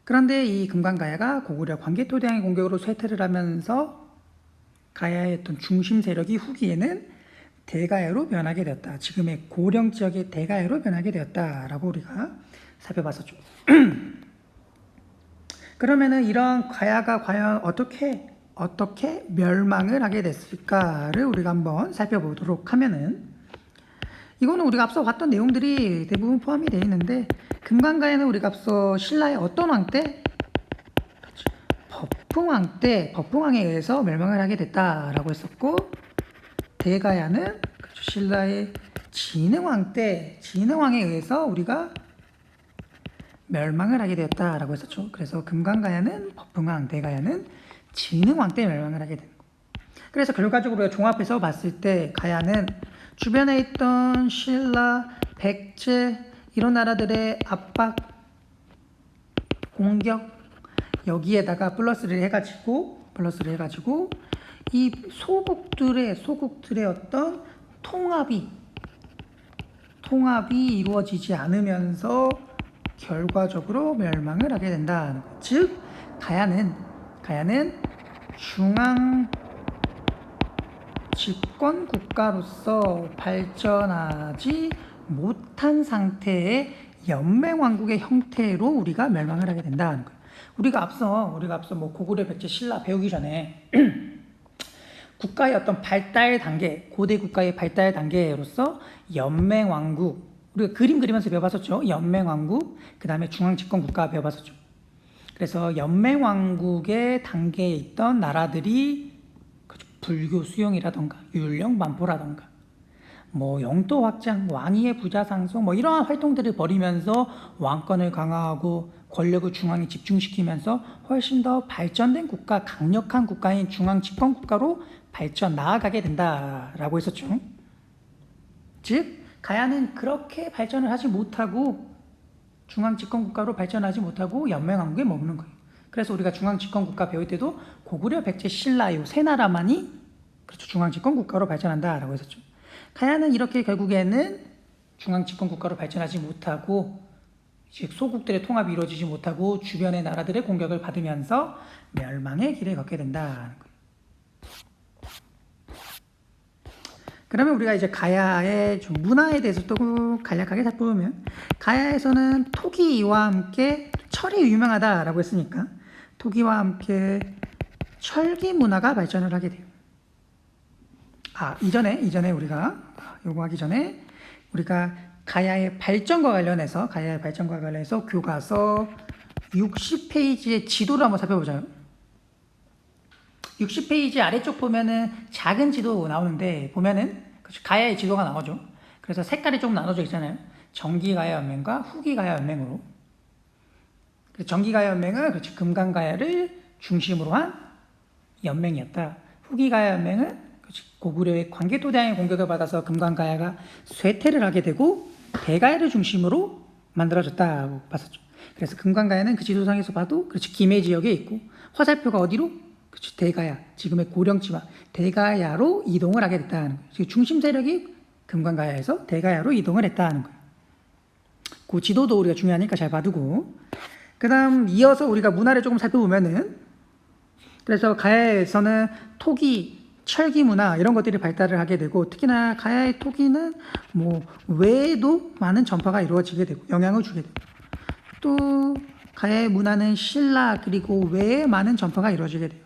A: 그런데 이 금강가야가 고구려 광개토대왕의 공격으로 쇠퇴를 하면서 가야의 어떤 중심 세력이 후기에는 대가야로 변하게 되었다. 지금의 고령 지역의 대가야로 변하게 되었다라고 우리가 살펴봤었죠. 그러면은 이런 가야가 과연 어떻게 멸망을 하게 됐을까를 우리가 한번 살펴보도록 하면은, 이거는 우리가 앞서 봤던 내용들이 대부분 포함이 되어 있는데, 금강가야는 우리가 앞서 신라의 어떤 왕 때? 법흥왕 때, 법흥왕에 의해서 멸망을 하게 됐다라고 했었고, 대가야는 신라의 진흥왕 때, 진흥왕에 의해서 우리가 멸망을 하게 되었다라고 했었죠. 그래서 금강가야는 법흥왕, 대가야는 진흥왕 때 멸망을 하게 되는 거. 그래서 결과적으로 우리가 종합해서 봤을 때 가야는 주변에 있던 신라, 백제 이런 나라들의 압박, 공격 여기에다가 플러스를 해가지고 이 소국들의 어떤 통합이 이루어지지 않으면서 결과적으로 멸망을 하게 된다. 즉 가야는 중앙 집권 국가로서 발전하지 못한 상태의 연맹왕국의 형태로 우리가 멸망을 하게 된다는 거예요. 우리가 앞서 뭐 고구려, 백제, 신라 배우기 전에 국가의 어떤 발달 단계, 고대 국가의 발달 단계로서 연맹왕국, 우리가 그림 그리면서 배워봤었죠. 연맹왕국, 그 다음에 중앙집권국가 배워봤었죠. 그래서 연맹왕국의 단계에 있던 나라들이 불교 수용이라던가 율령 반포라던가 뭐 영토 확장, 왕위의 부자 상승 뭐 이러한 활동들을 벌이면서 왕권을 강화하고 권력을 중앙에 집중시키면서 훨씬 더 발전된 국가, 강력한 국가인 중앙집권 국가로 발전 나아가게 된다라고 했었죠. 즉 가야는 그렇게 발전을 하지 못하고 중앙집권 국가로 발전하지 못하고 연맹왕국에 머무는 거예요. 그래서 우리가 중앙집권 국가 배울 때도 고구려, 백제, 신라 이 세 나라만이 그렇죠, 중앙집권 국가로 발전한다라고 했었죠. 가야는 이렇게 결국에는 중앙집권 국가로 발전하지 못하고 즉 소국들의 통합이 이루어지지 못하고 주변의 나라들의 공격을 받으면서 멸망의 길을 걷게 된다는 거예요. 그러면 우리가 이제 가야의 좀 문화에 대해서 또 간략하게 살펴보면, 가야에서는 토기와 함께 철이 유명하다라고 했으니까 토기와 함께 철기 문화가 발전을 하게 돼요. 이전에 우리가 요거 하기 전에 우리가 가야의 발전과 관련해서 교과서 60페이지의 지도를 한번 살펴보자요. 60페이지 아래쪽 보면은 작은 지도 나오는데 보면은 가야의 지도가 나오죠. 그래서 색깔이 좀 나눠져 있잖아요. 정기가야 연맹과 후기가야 연맹으로. 정기가야 연맹은 금강가야를 중심으로 한 연맹이었다. 후기가야 연맹은 고구려의 광개토대왕의 공격을 받아서 금강가야가 쇠퇴를 하게 되고 대가야를 중심으로 만들어졌다고 봤었죠. 그래서 금강가야는 그 지도상에서 봐도 김해 지역에 있고 화살표가 어디로? 대가야, 지금의 고령지와 대가야로 이동을 하게 됐다는 거예요. 중심 세력이 금강가야에서 대가야로 이동을 했다는 거예요. 그 지도도 우리가 중요하니까 잘 봐두고. 그다음 이어서 우리가 문화를 조금 살펴보면은, 그래서 가야에서는 토기, 철기 문화 이런 것들이 발달을 하게 되고, 특히나 가야의 토기는 뭐 외에도 많은 전파가 이루어지게 되고 영향을 주게 되고, 또 가야의 문화는 신라 그리고 외에 많은 전파가 이루어지게 돼요.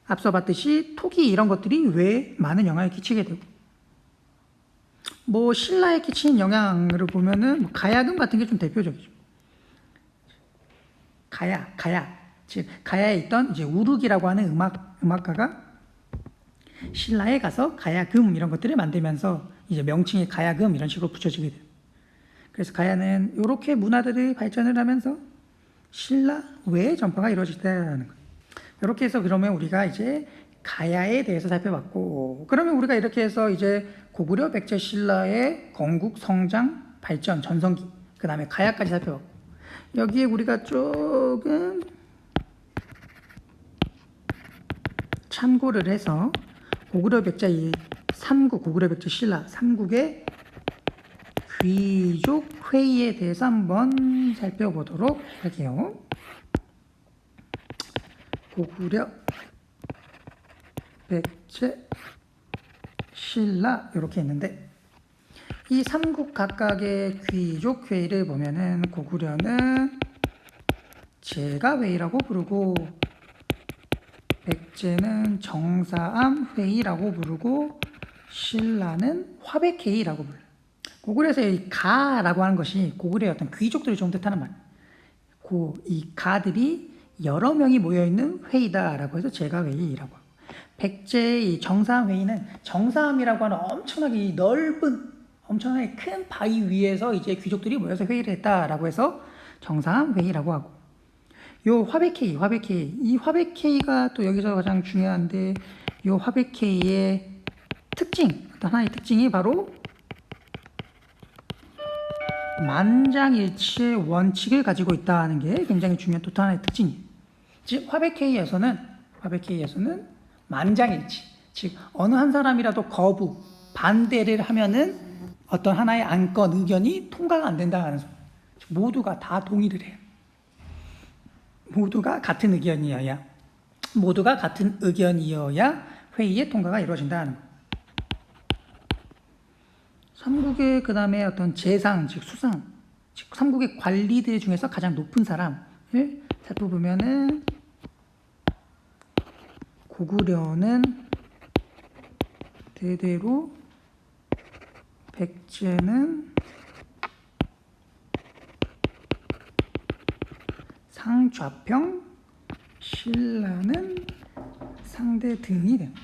A: 앞서 봤듯이 토기 이런 것들이 외에 많은 영향을 끼치게 되고, 뭐 신라에 끼치는 영향을 보면은 뭐 가야금 같은 게 좀 대표적이죠. 가야. 즉 가야에 있던 이제 우르기라고 하는 음악가가 신라에 가서 가야금 이런 것들을 만들면서 이제 명칭이 가야금 이런 식으로 붙여지게 돼요. 그래서 가야는 이렇게 문화들이 발전을 하면서 신라 외에 전파가 이루어졌다는 거예요. 이렇게 해서 그러면 우리가 이제 가야에 대해서 살펴봤고, 그러면 우리가 이렇게 해서 이제 고구려, 백제, 신라의 건국, 성장, 발전, 전성기, 그 다음에 가야까지 살펴봤고, 여기에 우리가 조금 참고를 해서 고구려, 백제 이 3국, 고구려, 백제, 신라 3국의 귀족 회의에 대해서 한번 살펴보도록 할게요. 고구려, 백제, 신라 이렇게 있는데, 이 3국 각각의 귀족 회의를 보면은 고구려는 제가회의라고 부르고, 백제는 정사암 회의라고 부르고, 신라는 화백회의라고 불러요. 고구려에서 이 가라고 하는 것이 고구려의 어떤 귀족들을 좀 뜻하는 말이에요. 이 가들이 여러 명이 모여있는 회의다라고 해서 제가회의라고 하고, 백제의 정사암 회의는 정사암이라고 하는 엄청나게 넓은 엄청나게 큰 바위 위에서 이제 귀족들이 모여서 회의를 했다라고 해서 정사암 회의라고 하고, 요 화백회의, 이 화백회의가 또 여기서 가장 중요한데, 요 화백회의의 특징, 어떤 하나의 특징이 바로 만장일치의 원칙을 가지고 있다는 게 굉장히 중요한 또 하나의 특징이에요. 즉 화백회의에서는 만장일치, 즉 어느 한 사람이라도 거부, 반대를 하면은 어떤 하나의 안건, 의견이 통과가 안 된다는 소리. 모두가 다 동의를 해요. 모두가 같은 의견이어야 회의의 통과가 이루어진다는 거. 삼국의 그 다음에 어떤 재상, 즉 수상, 즉 삼국의 관리들 중에서 가장 높은 사람을 살펴보면은 고구려는 대대로, 백제는 상좌평, 신라는 상대 등이 됩니다.